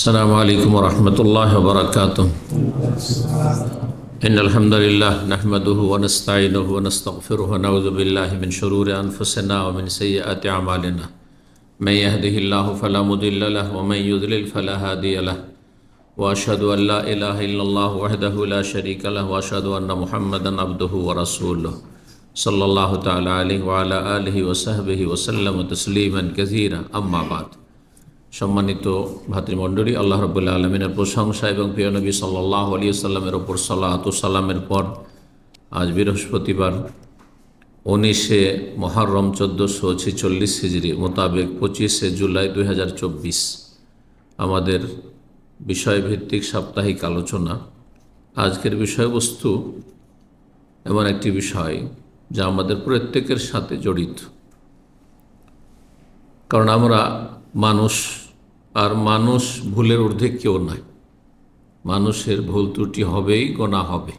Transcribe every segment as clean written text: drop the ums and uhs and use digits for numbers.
السلام عليكم ورحمة الله وبركاته. إن الحمد لله نحمده ونستعينه ونستغفره ونعوذ بالله من شرور أنفسنا ومن سيئات أعمالنا. من يهده الله فلا مضل له ومن يضلل فلا هادي له. وأشهد أن لا إله إلا الله وحده لا شريك له وأشهد أن محمدا عبده ورسوله صلى الله تعالى عليه وعلى آله وصحبه وسلم تسليما كثيرا. أما بعد. সম্মানিত ভাতৃমণ্ডলী, আল্লাহ রাব্বুল আলামিনের প্রশংসা এবং প্রিয় নবী সাল্লাল্লাহু আলাইহি ওয়াসাল্লামের ওপর সালাত ও সালামের পর আজ বৃহস্পতিবার 19শে মুহররম 1446 হিজরি মোতাবেক 25শে জুলাই 2024 আমাদের বিষয়ভিত্তিক সাপ্তাহিক আলোচনা। আজকের বিষয়বস্তু এমন একটি বিষয় যা আমাদের প্রত্যেকের সাথে জড়িত, কারণ আমরা মানুষ, আর মানুষ ভুলের ঊর্ধ্বে কেউ নয়। মানুষের ভুল ত্রুটি হবেই, গোনা হবে,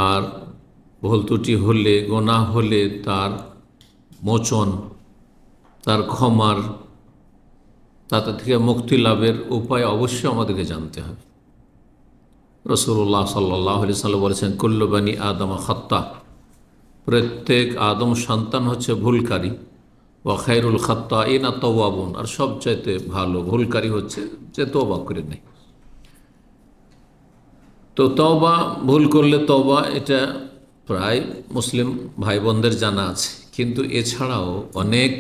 আর ভুল ত্রুটি হলে, গোনা হলে তার মোচন, তার ক্ষমার, তাতে থেকে মুক্তি লাভের উপায় অবশ্যই আমাদেরকে জানতে হবে। রাসূলুল্লাহ সাল্লাল্লাহু আলাইহি ওয়াসাল্লাম বলেছেন, কুল্লু বানি আদম খাত্তা, প্রত্যেক আদম সন্তান হচ্ছে ভুলকারী। ওয়া খায়রুল খাত্তাইনা তাওয়াবুন, আর সবচাইতে ভালো ভুলকারী হচ্ছে যে তওবা করে নেয়। তো তওবা, ভুল করলে তওবা, এটা প্রায় মুসলিম ভাই বোনদের জানা আছে, কিন্তু এছাড়াও অনেক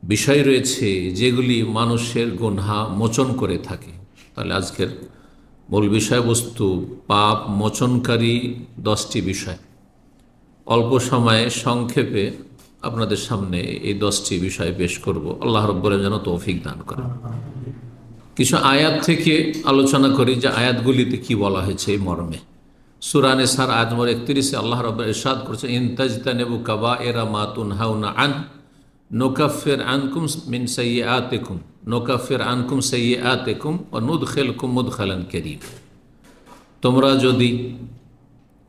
বিষয় রয়েছে যেগুলি মানুষের গুনাহ মোচন করে থাকে। তাহলে আজকের মূল বিষয়বস্তু পাপ মোচনকারী 10টি বিষয়। অল্প সময়ে সংক্ষেপে আপনাদের সামনে এই 10টি বিষয় পেশ করব। আল্লাহ রাব্বুল আলামিন যেন তৌফিক দান করেন। কিছু আয়াত থেকে আলোচনা করি যে আয়াতগুলিতে কি বলা হয়েছে এই মর্মে। সূরা নিসার আয়াত নম্বর 31-এ আল্লাহ রাব্বুল ইরশাদ করেছেন, ইন তাজতানিবু কাবাইরা মা তুনহাউনা আন নুকাফির আনকুম মিন সাইয়্যাতিকুম নুকাফির আনকুম সাইয়্যাতিকুম ওয়া নুদখিলকুম মুদখালান কারীম। তোমরা যদি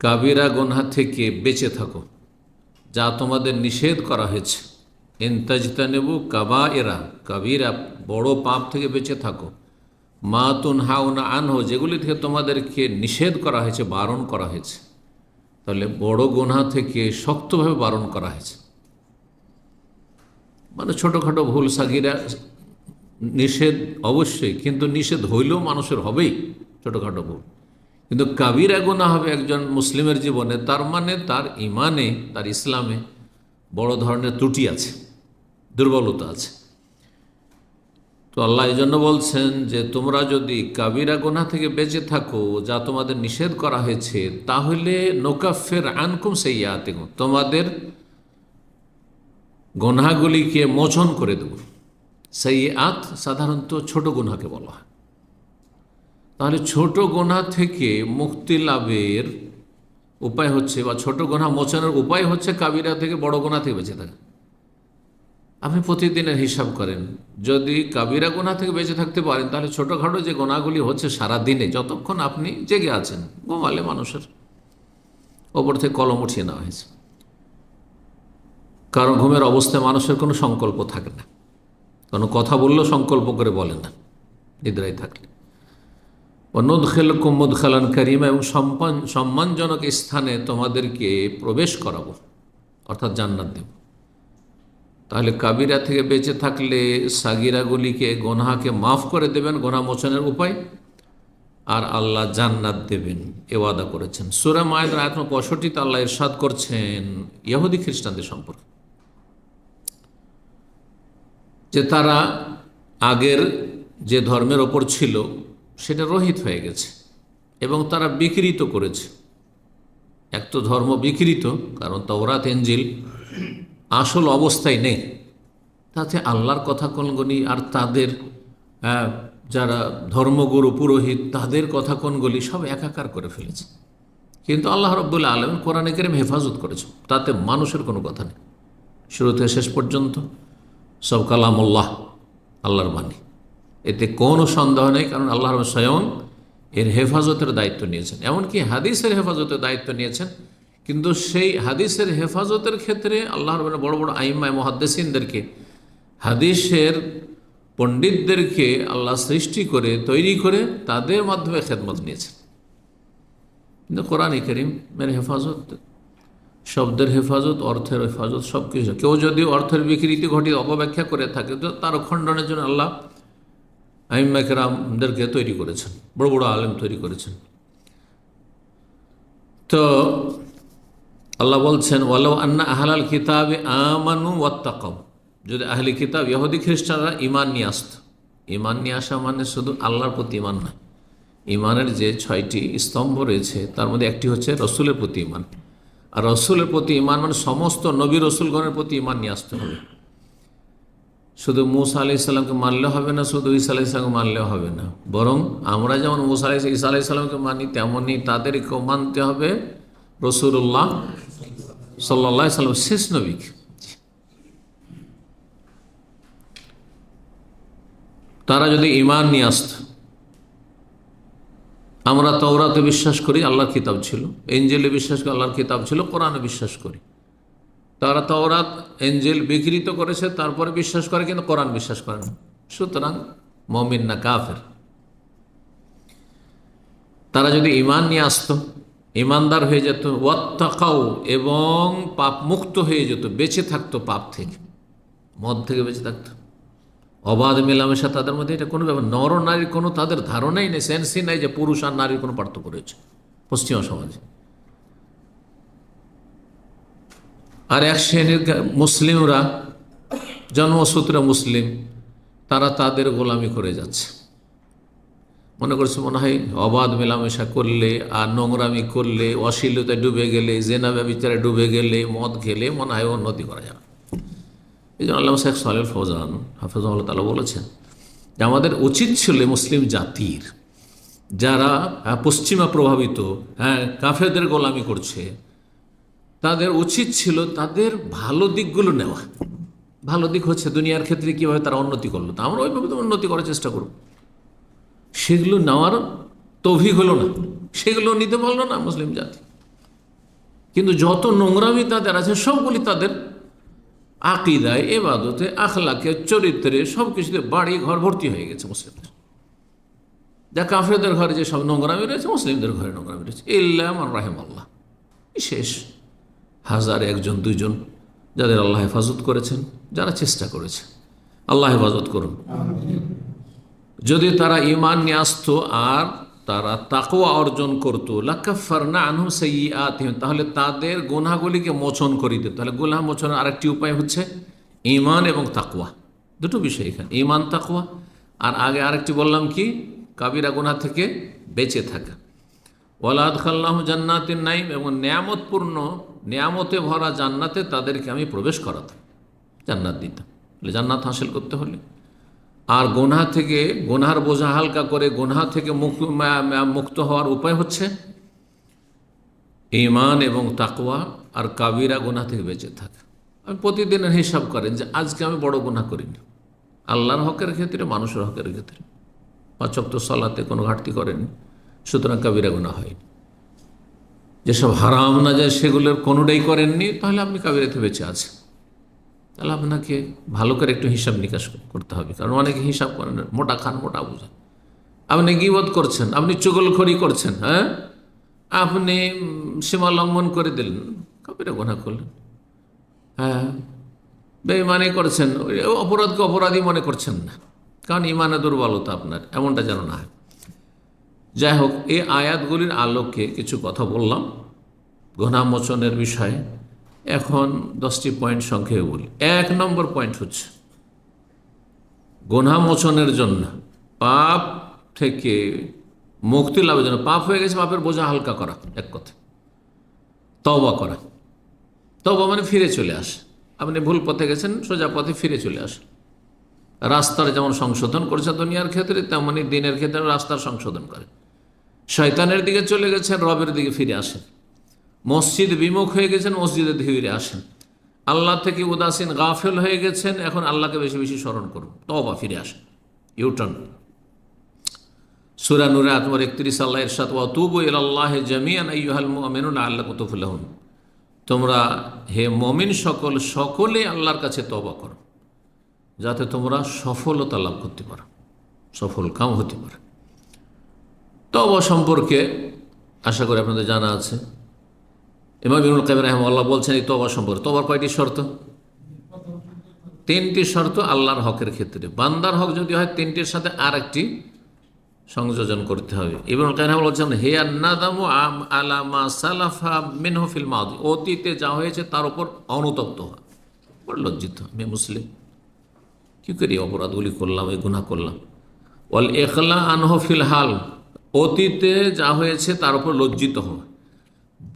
কাবিরা গুনাহ থেকে বেঁচে থাকো, যা তোমাদের নিষেধ করা হয়েছে, ইন তাজতানিবু কাবাইরা, কাবিরা বড় পাপ থেকে বেঁচে থাকো, মা তুনহাউনা আনহু, যেগুলি থেকে তোমাদেরকে নিষেধ করা হয়েছে, বারণ করা হয়েছে। তাহলে বড় গুনাহ থেকে শক্তভাবে বারণ করা হয়েছে। মানে ছোটোখাটো ভুল সাগিরা নিষেধ অবশ্যই, কিন্তু নিষেধ হইলেও মানুষের হবেই ছোটোখাটো ভুল। কিন্তু কাবিরা গুনাহ হবে একজন মুসলিমের জীবনে, তার মানে তার ইমানে, তার ইসলামে বড় ধরনের ত্রুটি আছে, দুর্বলতা আছে। তো আল্লাহ এই জন্য বলছেন যে তোমরা যদি কাবিরা গুনাহ থেকে বেঁচে থাকো, যা তোমাদের নিষেধ করা হয়েছে, তাহলে নুকাফির আনকুম সাইয়্যাতিকুম, তোমাদের গুনাহগুলিকে মোচন করে দেব। সাইয়্যাত সাধারণত ছোট গুনাহকে বলা হয়। তাহলে ছোট গুনাহ থেকে মুক্তি লাভের উপায় হচ্ছে, বা ছোট গুনাহ মোচনের উপায় হচ্ছে কাবিরা থেকে, বড় গুনাহ থেকে বেঁচে থাকা। আপনি প্রতিদিনের হিসাব করেন, যদি কাবিরা গুনাহ থেকে বেঁচে থাকতে পারেন, তাহলে ছোটোখাটো যে গুনাহগুলি হচ্ছে সারা দিনে, যতক্ষণ আপনি জেগে আছেন, ঘুমালে মানুষের ওপর থেকে কলম উঠিয়ে নেওয়া হয়েছে। কারণ ঘুমের অবস্থায় মানুষের কোনো সংকল্প থাকে না, কোনো কথা বললেও সংকল্প করে বলে না নিদ্রায় থাকলে। নুদখিলকুম মুদখালান কারীমা, এবং সম্মানজনক স্থানে তোমাদেরকে প্রবেশ করাবো, অর্থাৎ জান্নাত দেব। তাহলে কাবিরা থেকে বেঁচে থাকলে সাগিরাগুলিকে, গোনাহকে মাফ করে দেবেন, গোনাহ মোচনের উপায়, আর আল্লাহ জান্নাত দেবেন, এ ওয়াদা করেছেন। সূরা মায়েদার আয়াত নম্বর 65-তে আল্লাহ ইরশাদ করছেন ইহুদি খ্রিস্টানদের সম্পর্কে, যে তারা আগের যে ধর্মের ওপর ছিল সেটা রহিত হয়ে গেছে, এবং তারা বিকৃত করেছে। এক তো ধর্ম বিকৃত, কারণ তাওরাত ইনজিল আসল অবস্থায় নেই, তাতে আল্লাহর কথা কোনগুলি আর তাদের যারা ধর্মগুরু পুরোহিত তাদের কথা কোনগুলি সব একাকার করে ফেলেছে। কিন্তু আল্লাহ রাব্বুল আলামিন কোরআনে কারীম হেফাজত করেছে, তাতে মানুষের কোনো কথা নেই। শুরু থেকে শেষ পর্যন্ত সব কালামুল্লাহ, আল্লাহর বাণী, এতে কোনো সন্দেহ নেই। কারণ আল্লাহ স্বয়ং এর হেফাজতের দায়িত্ব নিয়েছেন, এমনকি হাদিসের হেফাজতের দায়িত্ব নিয়েছেন। কিন্তু সেই হাদিসের হেফাজতের ক্ষেত্রে আল্লাহর বড় বড় আইম্মায়ে মুহাদ্দিসিনদেরকে হাদিসের পণ্ডিতদেরকে আল্লাহ সৃষ্টি করে তৈরি করে তাদের মাধ্যমে খেদমত নিয়েছেন। কিন্তু কোরআনে কারীমের হেফাজত, শব্দের হেফাজত, অর্থের হেফাজত, সব কিছু। কেউ যদি অর্থের বিকৃতি ঘটিয়ে অপব্যাখ্যা করে থাকে তো তার খণ্ডনের জন্য আল্লাহ আইম্মা কেরামদেরকে তৈরি করেছেন, বড় বড় আলেম তৈরি করেছেন। তো আল্লাহ বলছেন ওয়ালাউ আন্না আহলাল কিতাবে আমানু ওয়াত্তাকাউ, যদি আহলি কিতাব ইহুদি খ্রিস্টানরা ঈমান নিয়ে আসত। ঈমান নিয়ে আসা মানে শুধু আল্লাহর প্রতি ঈমান নয়, ঈমানের যে 6টি স্তম্ভ রয়েছে তার মধ্যে একটি হচ্ছে রসুলের প্রতি ঈমান। আর রসুলের প্রতি ঈমান মানে সমস্ত নবী রসুলগণের প্রতি ঈমান নিয়ে আসতে হবে। শুধু মূসা আলাইহিস সালামকে মানলে হবে না, শুধু ঈসা আলাইহিস সালামকে মানলেও হবে না, বরং আমরা যেমন ঈসা আলাইহিস সালামকে মানি তেমনই তাদেরকেও মানতে হবে রাসূলুল্লাহ সাল্লাল্লাহু আলাইহি ওয়াসাল্লাম শেষ নবীকে। তারা যদি ঈমান নিয়ে আসত, আমরা তাওরাতে বিশ্বাস করি আল্লাহর কিতাব ছিল, ইনজিলে বিশ্বাস করি আল্লাহর কিতাব ছিল, কোরআনে বিশ্বাস করি। তারা তাওরাত ইনজিল বিকৃত করেছে তারপরে বিশ্বাস করে, কিন্তু কোরআন বিশ্বাস করে না, সুতরাং মুমিন না কাফের। তারা যদি ঈমান নিয়ে আসতো, ঈমানদার হয়ে যেত, ওয়াত্তাকাউ এবং পাপ মুক্ত হয়ে যেত, বেঁচে থাকতো পাপ থেকে, মদ থেকে বেঁচে থাকতো, অবাধ মেলামেশা তাদের মধ্যে, এটা কোনো ব্যাপার। নর নারীর কোনো তাদের ধারণাই নেই, সেন্সই নাই যে পুরুষ আর নারীর কোনো পার্থক্য রয়েছে পশ্চিমা সমাজে। আর এক শ্রেণীর মুসলিমরা, জন্মসূত্রে মুসলিম, তারা তাদের গোলামি করে যাচ্ছে। মনে করছে মনে হয় অবাধ মেলামেশা করলে আর নোংরামি করলে, অশ্লীলতায় ডুবে গেলে, জেনা ব্যভিচারে ডুবে গেলে, মদ খেলে মনে হয় উন্নতি করা যাবে। এই জন্য আল্লামা শেখ সালেহ ফৌজান হাফিজাহুল্লাহ তাআলা বলেছেন যে আমাদের উচিত ছিল মুসলিম জাতির, যারা পশ্চিমা প্রভাবিত, কাফেরদের গোলামি করছে, তাদের উচিত ছিল তাদের ভালো দিকগুলো নেওয়া। ভালো দিক হচ্ছে দুনিয়ার ক্ষেত্রে কীভাবে তারা উন্নতি করলো, তা আমরা ওইভাবে তো উন্নতি করার চেষ্টা করব। সেগুলো নেওয়ার তৌফিক হলো না, সেগুলো নিতে পারলো না মুসলিম জাতি। কিন্তু যত নোংরামি তাদের আছে সবগুলি তাদের আকিদায়, ইবাদতে, আখলাকে, চরিত্রে, সব কিছুতে বাড়ি ঘর ভর্তি হয়ে গেছে মুসলিমদের। যা কাফেরদের ঘরে যে সব নোংরামি রয়েছে মুসলিমদের ঘরে নোংরামি রয়েছে, ইল্লা মান রাহিমাল্লাহ, শেষ 1000 1 জন 2 জন যাদের আল্লাহ হেফাজত করেছেন, যারা চেষ্টা করেছে। আল্লাহ হেফাজত করুন। যদি তারা ঈমান নিয়ে আসতো আর তারা তাকওয়া অর্জন করতো, লাকাফারনা আনহুম সাইয়্যাতিহিম, তাহলে তাদের গুনাহগুলিকে মোচন করে দিত। তাহলে গুনাহ মোচনের আরেকটি উপায় হচ্ছে ঈমান এবং তাকওয়া, দুটো বিষয় এখানে, ঈমান তাকওয়া। আর আগে আরেকটি বললাম কি, কাবিরা গুনাহ থেকে বেঁচে থাকা। ওয়ালা আদখালনাহু জান্নাতিন নাঈম, এবং নিয়ামতপূর্ণ, নিয়ামতে ভরা জান্নাতে তাদেরকে আমি প্রবেশ করাতাম, জান্নাত দিতাম। জান্নাত হাসিল করতে হলে আর গুনাহ থেকে, গুনাহর বোঝা হালকা করে গুনাহ থেকে মুক্ত হওয়ার উপায় হচ্ছে ঈমান এবং তাকওয়া আর কাবিরা গুনাহ থেকে বেঁচে থাকা। আমি প্রতিদিনের হিসাব করেন যে আজকে আমি বড় গুনাহ করিনি, আল্লাহর হকের ক্ষেত্রে, মানুষের হকের ক্ষেত্রে 5 ওয়াক্ত সালাতে কোনো ঘাটতি করেনি, সুতরাং কাবিরা গুনাহ হয়নি। যেসব হারাম না যায় সেগুলোর কোনোটাই করেননি, তাহলে আপনি কাবিরাতে বেঁচে আছেন। তাহলে আপনাকে ভালো করে একটু হিসাব নিকাশ করতে হবে, কারণ অনেকে হিসাব করেন, মোটা খান মোটা বুঝেন। আপনি গীবত করছেন, আপনি চুগলখড়ি করছেন, আপনি সীমা লঙ্ঘন করে দিলেন, কাবিরা গুনাহ করলেন। বেঈমানি করছেন, অপরাধকে অপরাধী মনে করছেন না, কারণ ইমানে দুর্বলতা আপনার, এমনটা যেন না হয়। যাই হোক, এই আয়াতগুলির আলোকে কিছু কথা বললাম গুনাহ মোচনের বিষয়ে। এখন 10টি পয়েন্ট সংক্ষেপে বলি। 1 নম্বর পয়েন্ট হচ্ছে গুনাহ মোচনের জন্য, পাপ থেকে মুক্তি লাভের জন্য, পাপ হয়ে গেছে পাপের বোঝা হালকা করা, এক কথা তওবা করা। তওবা মানে ফিরে চলে আসে, আপনি ভুল পথে গেছেন, সোজা পথে ফিরে চলে আসে। রাস্তার যেমন সংশোধন করেছে দুনিয়ার ক্ষেত্রে, তেমনি দিনের ক্ষেত্রে রাস্তার সংশোধন করে। শয়তানের দিকে চলে গেছেন, রবের দিকে ফিরে আসেন। মসজিদ বিমুখ হয়ে গেছেন, মসজিদে ফিরে আসেন। আল্লাহ থেকে উদাসীন গাফেল হয়ে গেছেন, এখন আল্লাহকে বেশি বেশি স্মরণ করুন, তওবা, ফিরে আসেন, ইউটার্ন। সূরা নূরে আয়াত নম্বর 31 আল্লাহ ইরশাদ, ওয়া তুবু ইলাল্লাহি জামিআন আইয়ুহাল মুমিনুনা লাআল্লাকুম তুফলিহুন, তোমরা হে মুমিন সকলে আল্লাহর কাছে তওবা করো, যাতে তোমরা সফলতা লাভ করতে পারো, সফল কাম হতে পারে। তওবা সম্পর্কে আশা করি আপনাদের জানা আছে। ইমাম ইবনুল কাইয়িম রাহিমাহুল্লাহ বলছেন এই তওবা সম্পর্কে, তওবার কয়টি শর্ত? 3টি শর্ত আল্লাহর হকের ক্ষেত্রে। বান্দার হক যদি হয় 3টির সাথে আর একটি সংযোজন করতে হবে। ইবনুল কাইয়িম বলছেন হিয়া নাদামু আলা মা সালাফা মিনহু ফিল মাদি, অতীতে যা হয়েছে তার উপর অনুতপ্ত হওয়া। বড় লজ্জিত, আমি মুসলিম, কি করি অপরাধগুলি করলাম, এই গুনাহ করলাম। ওয়াল ইখলা আনহু ফিল হাল, অতীতে যা হয়েছে তার উপর লজ্জিত হওয়া।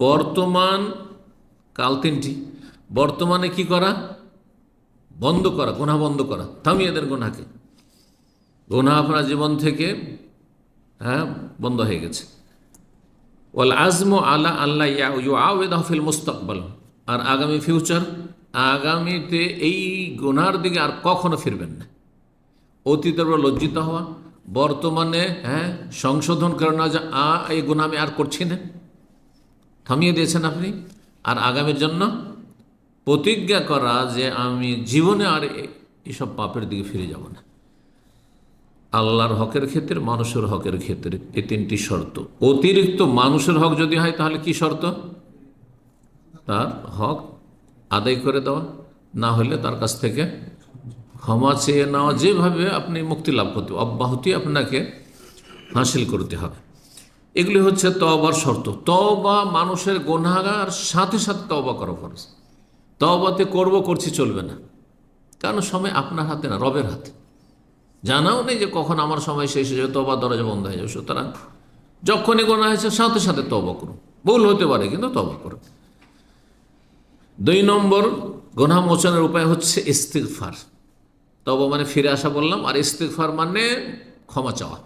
বর্তমান কাল 3টি, বর্তমানে কি করা? বন্ধ করা, গুনাহ বন্ধ করা, থামিয়ে দেন গুনাহকে। গুনাহ আপনার জীবন থেকে বন্ধ হয়ে গেছে। ওয়াল আজমু আলা আল্লাহ ইউআউযিহু ফিল মুস্তাকবাল, আর আগামী ফিউচার, আগামীতে এই গুনার দিকে আর কখনো ফিরবেন না। অতীতের উপর লজ্জিত হওয়া, বর্তমানে সংশোধন করে না যে এই গুনাহ আমি আর করছি না, থামিয়ে দিয়েছেন আপনি। আর আগামীর জন্য প্রতিজ্ঞা করা যে আমি জীবনে আর এইসব পাপের দিকে ফিরে যাব না। আল্লাহর হকের ক্ষেত্রে, মানুষের হকের ক্ষেত্রে এই 3টি শর্ত। অতিরিক্ত মানুষের হক যদি হয় তাহলে কি শর্ত? তার হক আদায় করে দেওয়া, না হলে তার কাছ থেকে ক্ষমা চেয়ে নেওয়া। যেভাবে আপনি মুক্তি লাভ করতে, অব্যাহতি আপনাকে হাসিল করতে হবে। এগুলি হচ্ছে তওবার শর্ত। তওবা মানুষের গুনাহগার সাথে সাথে তওবা করা ফরজ। তওবাতে করছি চলবে না, কারণ সময় আপনার হাতে না, রবের হাতে। জানাও নেই যে কখন আমার সময় শেষ হয়ে যাবে, তওবার দরজা বন্ধ হয়ে যাবে। সুতরাং যখনই গুনাহ হয়েছে সাথে সাথে তওবা করুন। ভুল হতে পারে কিন্তু তওবা করুন। 2 নম্বর গুনাহ মোচনের উপায় হচ্ছে ইস্তিগফার। তওবা মানে ফিরে আসা বললাম, আর ইস্তিগফার মানে ক্ষমা চাওয়া।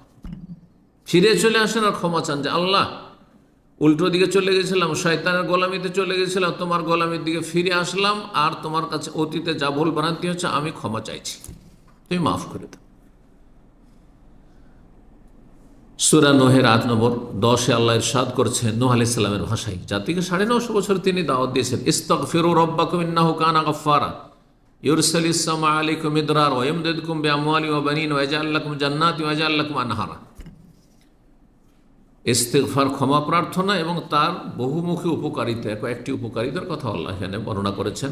ফিরে চলে আসেন আর ক্ষমা চান যে আল্লাহ, উল্টো দিকে চলে গেছিলাম, শয়তানের গোলামিতে চলে গেছিলাম, তোমার গোলামির দিকে ফিরে আসলাম, আর তোমার কাছে অতীতে যা ভুল ভ্রান্তি হচ্ছে আমি ক্ষমা চাইছি, তুমি মাফ করে দাও। সূরা নূহের 8 নম্বর 10-এ আল্লাহ ইরশাদ করছেন নূহ আলাইহিস সালামের ভাষায়, জাতিকে 950 বছর তিনি দাওয়াত দিয়েছেন। ইস্তাগফিরু রাব্বাকুম ইন্নাহু কানা গাফফারা ইউরসিলিস সামা আলাইকুম মিদরার ওয়া ইয়ামদিদকুম বিআমওয়ালিন ওয়া বানিন ওয়া ইয়াজআল লাকুম জান্নাতিন ওয়া ইয়াজআল লাকুম আনহারা। ইস্তিগফার ক্ষমা প্রার্থনা এবং তার বহুমুখী উপকারিতা, কয়েকটি উপকারিতার কথা আল্লাহ এখানে বর্ণনা করেছেন।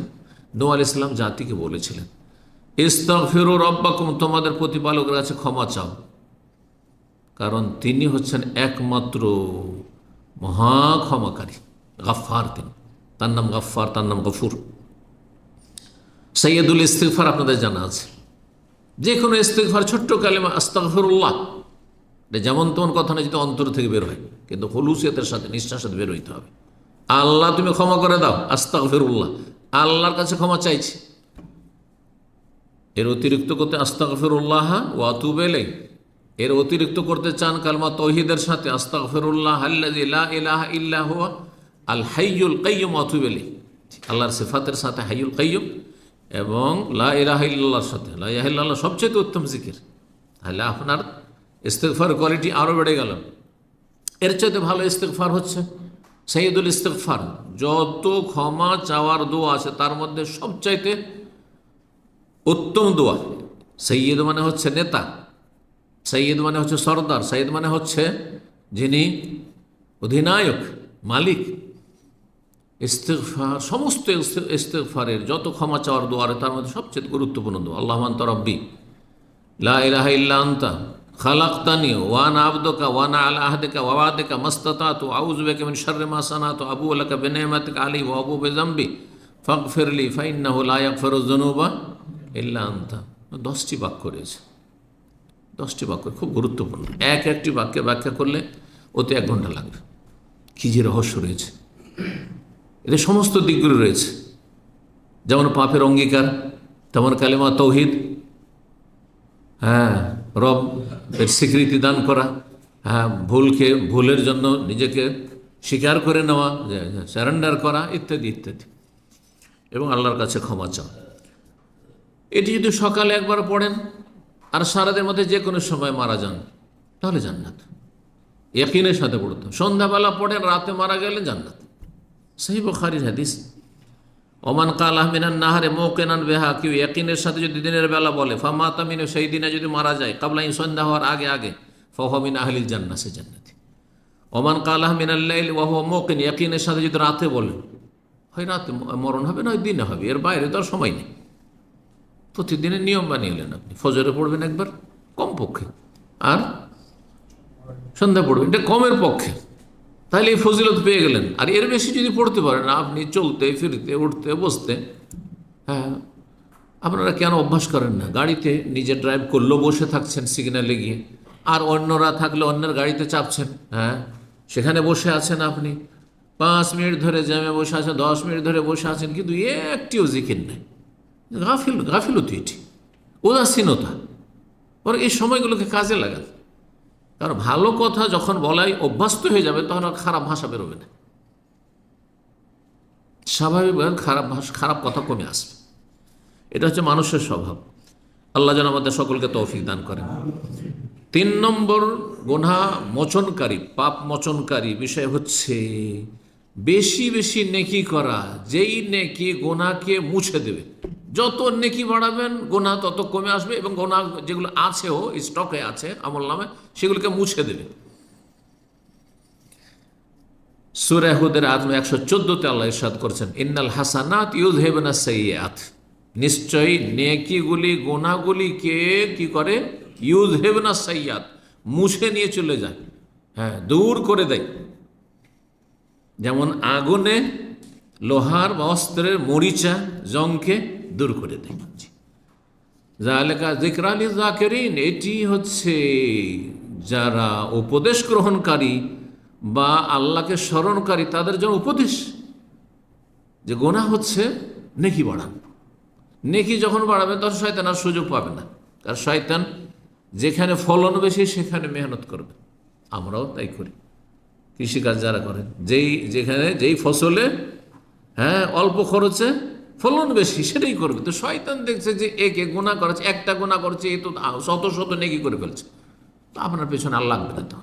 নূহ আলাইহিস সালাম জাতিকে বলেছিলেন ইস্তাগফিরু রাব্বাকুম, তোমাদের প্রতিপালকের কাছে ক্ষমা চাও, কারণ তিনি হচ্ছেন একমাত্র মহা ক্ষমাকারী, গাফফার। তিনি, তার নাম গাফফার, তার নাম গফুর। সাইয়্যিদুল ইস্তিগফার আপনাদের জানা আছে। যে কোনো ইস্তিগফার, ছোট্ট কালেমা আস্তাগফিরুল্লাহ, যেমন তেমন কথা না, যদি অন্তর থেকে বের হয়, কিন্তু খুলুসিয়তের সাথে, নিষ্ঠার সাথে বের হইতে হবে। আল্লাহ তুমি ক্ষমা করে দাও, আস্তাগফিরুল্লাহ, আল্লাহর কাছে ক্ষমা চাইছি। এর অতিরিক্ত করতে আস্তাগফিরুল্লাহ ওয়া আতুবু ইলাইহি, এর অতিরিক্ত করতে চান কালমা তাওহীদের সাথে আস্তাগফিরুল্লাহ আল্লাযী লা ইলাহা ইল্লা হুয়া আল হাইয়ুল কাইয়্যুম ওয়া আতুবু ইলাইহি, আল্লাহর সিফাতের সাথে হাইয়ুল কাইয়্যুম এবং লা ইলাহা ইল্লাল্লাহর সাথে। লা ইলাহা ইল্লাল্লাহ সবচেয়ে উত্তম জিকির, তাহলে আপনার ইস্তিগফার কোয়ালিটি আরও বেড়ে গেল। এর চাইতে ভালো ইস্তিগফার হচ্ছে সাইয়্যিদুল ইস্তিগফার। যত ক্ষমা চাওয়ার দোয়া আছে তার মধ্যে সবচাইতে উত্তম দোয়া। সৈয়দ মানে হচ্ছে নেতা, সৈয়দ মানে হচ্ছে সর্দার, সৈয়দ মানে হচ্ছে যিনি অধিনায়ক, মালিক। ইস্তিগফার, সমস্ত ইস্তিগফারের যত ক্ষমা চাওয়ার দোয়া তার মধ্যে সবচেয়ে গুরুত্বপূর্ণ দোয়া আল্লাহুম্মা আনতা রাব্বি লা ইলাহা ইল্লা আনতা খালাকতানি ওয়া আনা আবদুকা ওয়া আনা আলা আহদিকা ওয়া ওয়াদিকা মাসতাতাতু আউযু বিকা মিন শাররি মা সানাতু আবু লাকা বিনি'মাতিকা আলাইহি ওয়া আবু বিযামবি ফাগফিরলি ফাইন্নাহু লা ইয়াগফিরুয যুনুবা ইল্লা আনতা। 10টি বাক্য রয়েছে, 10টি বাক্য খুব গুরুত্বপূর্ণ। একটি বাক্যে ব্যাখ্যা করলে ওতে 1 ঘন্টা লাগবে। কী যে রহস্য রয়েছে, এতে সমস্ত দিকগুলো রয়েছে। যেমন পাপের অঙ্গীকার, তেমন কালেমা তাওহীদ, রব এর স্বীকৃতি দান করা, ভুলের জন্য নিজেকে স্বীকার করে নেওয়া, সারেন্ডার করা, ইত্যাদি ইত্যাদি, এবং আল্লাহর কাছে ক্ষমা চাওয়া। এটি যদি সকালে একবার পড়েন আর সারাদিনের মধ্যে যে কোনো সময় মারা যান তাহলে জান্নাত, ইয়াকিনের সাথে পড়তে। সন্ধ্যাবেলা পড়েন, রাতে মারা গেলে জান্নাত। সহিহ বুখারীর হাদিস। ওমান কালাহ মিনান নাহারে মৌকেনান বেহা, কেউ ইয়াকিনের সাথে যদি দিনের বেলা বলে ফামাতা মিনু, সেই দিনে যদি মারা যায় কাবলা সন্ধ্যা হওয়ার আগে আগে, ফাহুয়া মিন আহলিল জান্নাহ, সে জান্নাতি। ওমান কালাহ মিনাল লাইল ওয়া হুয়া মুকিন, ইয়াকিনের সাথে যদি রাতে বলেন, হয় রাতে মরণ হবে, নয় দিনে হবে, এর বাইরে তো আর সময় নেই। প্রতিদিনের নিয়ম বানিয়ে এলেন আপনি, ফজরে পড়বেন একবার কমপক্ষে, আর সন্ধ্যা পড়বেন, এটা কমের পক্ষে, তাহলে এই ফজিলত পেয়ে গেলেন। আর এর বেশি যদি পড়তে পারেন আপনি, চলতে ফিরতে উঠতে বসতে, হ্যাঁ, আপনারা কেন অভ্যাস করেন না? গাড়িতে নিজে ড্রাইভ করলেও বসে থাকছেন সিগন্যালে গিয়ে, আর অন্যরা থাকলে অন্যের গাড়িতে চাপছেন, হ্যাঁ, সেখানে বসে আছেন আপনি 5 মিনিট ধরে জ্যামে বসে আছেন, 10 মিনিট ধরে বসে আছেন, কিন্তু একটিও জিকির নেই। গাফিলতি, এটি উদাসীনতা। ওর এই সময়গুলোকে কাজে লাগান, কারণ ভালো কথা যখন বলাই অভ্যস্ত হয়ে যাবে তখন আর খারাপ ভাষা বেরোবে না, স্বাভাবিকভাবে খারাপ কথা কমে আসবে। এটা হচ্ছে মানুষের স্বভাব। আল্লাহ যেন আমাদের সকলকে তৌফিক দান করেন। 3 নম্বর গুনাহ মোচনকারী, পাপ মোচনকারী বিষয় হচ্ছে বেশি বেশি নেকি করা, যেই নেকি গুনাহকে মুছে দেবে। যত নেকি বাড়াবেন গুনাহ তত কমে আসবে, এবং গুনাহ যেগুলো আছেও স্টকে আছে আমল নামে, সেগুলোকে মুছে দেবে। সূরা হুদের আয়াত 114-তে আল্লাহ ইরশাদ করেছেন, ইন্নাল হাসানাত ইউযহিবুনা সাইয়্যাত, নিশ্চয়ই নেকিগুলি গুনাহগুলিকে কি করে? ইউযহিবুনা সাইয়্যাত, মুছে নিয়ে চলে যায়, হ্যাঁ, দূর করে দেয়। যেমন আগুনে লোহার বা অস্ত্রের মরিচা জংকে দূর করে দেয়। যালিকা যিকরা লিযাকিরিন, এটি হচ্ছে যারা উপদেশ গ্রহণকারী বা আল্লাহকে স্মরণকারী তাদের জন্য উপদেশ, যে গুনাহ হচ্ছে নেকি বাড়ান। নেকি যখন বাড়াবেন তখন শয়তান আর সুযোগ পাবে না, কারণ শয়তান যেখানে ফলন বেশি সেখানে মেহনত করবে। আমরাও তাই করি, কৃষিকাজ যারা করেন, যেই ফসলে, হ্যাঁ, অল্প খরচে ফলন বেশি সেটাই করবে। তো শয়তান দেখছে যে একে গুনাহ করেছে, একটা গুনাহ করেছে, এ তো শত শত নেকি করে ফেলছে, তো আপনার পেছনে আর লাগবে না। তো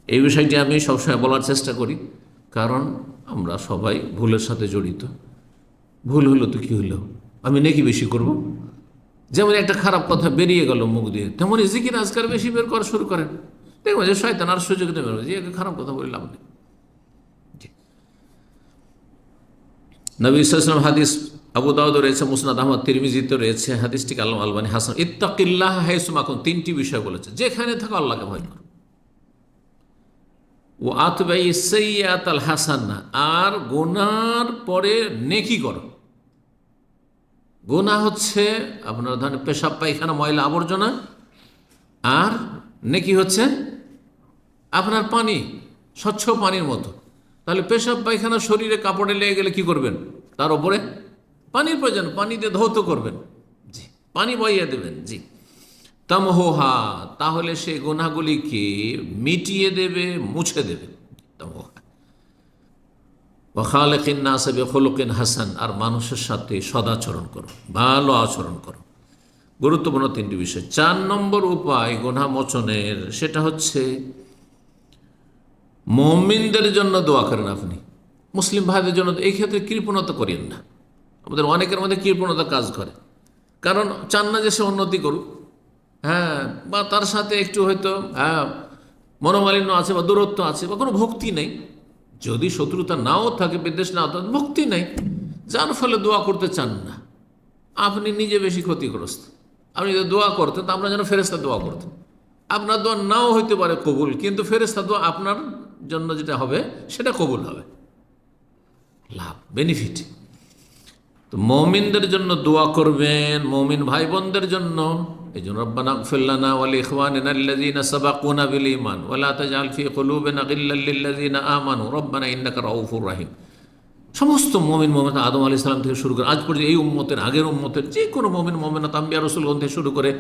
এই বিষয়টি আমি সবসময় বলার চেষ্টা করি, কারণ আমরা সবাই ভুলের সাথে জড়িত। ভুল হলো তো কি হলো, আমি নেকি বেশি করব। যেমন একটা খারাপ কথা বেরিয়ে গেল মুখ দিয়ে, তেমনই জিকির আজকার বেশি বের করা শুরু করেন, দেখবেন যে শয়তান আর সুযোগ দেবে না, যে খারাপ কথা বলে লাভ নেই। নবী সাল্লাল্লাহু আলাইহি ওয়াসাল্লাম হাদিস আবু দাউদ রয়েছে, মুসনাদ আহমদ, তিরমিজিতে রয়েছে, হাদিসটিকে আল্লামা আলবানী হাসান। ইত্তাকিল্লাহ হাইসুমা কুনতা, 3টি বিষয় বলেছে, যেখানে থাকো আল্লাহকে ভয় করো। ও আতবাই সাইয়্যাত আল হাসানা, আর গুনার পরে নেকি করো। গুনাহ হচ্ছে আপনার ধরেন পেশাব পায়খানা ময়লা আবর্জনা, আর নেকি হচ্ছে আপনার পানি, স্বচ্ছ পানির মতো। তাহলে পেশাব পায়খানা শরীরে কাপড়ে লেগে গেলে কি করবেন? তার উপরে পানির প্রয়োজন, পানি দিয়ে ধৌত করবেন, জি, পানি বইয়ে দেবেন, জি। তামহোহা, তাহলে সেই গুনাহগুলিকে মিটিয়ে দেবে, মুছে দেবে। তামহোহা ওয়া খালিকিন নাস বিখুলুকিন হাসান, আর মানুষের সাথে সদাচরণ করো, ভালো আচরণ করো। গুরুত্বপূর্ণ 3টি বিষয়। 4 নম্বর উপায় গুনাহ মোচনের, সেটা হচ্ছে মুমিনদের জন্য দোয়া করেন আপনি, মুসলিম ভাইদের জন্য। এই ক্ষেত্রে কৃপণতা করেন না। আমাদের অনেকের মধ্যে কৃপণতা কাজ করে, কারণ চান না যে সে উন্নতি করুক, হ্যাঁ, বা তার সাথে একটু হয়তো, হ্যাঁ, মনোমালিন্য আছে বা দূরত্ব আছে বা কোনো ভক্তি নেই। যদি শত্রুতা নাও থাকে, বিদ্বেষ নাও থাকে, ভক্তি নেই, যার ফলে দোয়া করতে চান না। আপনি নিজে বেশি ক্ষতিগ্রস্ত। আপনি যদি দোয়া করতেন তা আপনার যেন ফেরেশতা দোয়া করতেন। আপনার দোয়া নাও হইতে পারে কবুল, কিন্তু ফেরেশতা দোয়া আপনার জন্য যেটা হবে সেটা কবুল হবে, লাভ, বেনিফিট। তো মুমিনদের জন্য দোয়া করবেন, মুমিন ভাই বোনদের জন্য। এই জন্য রব্বানা ইগফির লানা ওয়া লিইখওয়ানিনা আল্লাযীনা সাবাকুনা বিল ঈমান ওয়া লা তাজআল ফী কুলুবিনা গিল্লাল লিল্লাযীনা আমানু রব্বানা ইন্নাকা রাউফুর রাহিম। সমস্ত মুমিন মুমিনাত আদম আলাইহিস সালাম থেকে শুরু করে আজ পর্যন্ত এই উম্মতের, আগের উম্মতের যে কোনো মুমিন মুমিনাত, আম্বিয়া রাসূলগণ থেকে শুরু করে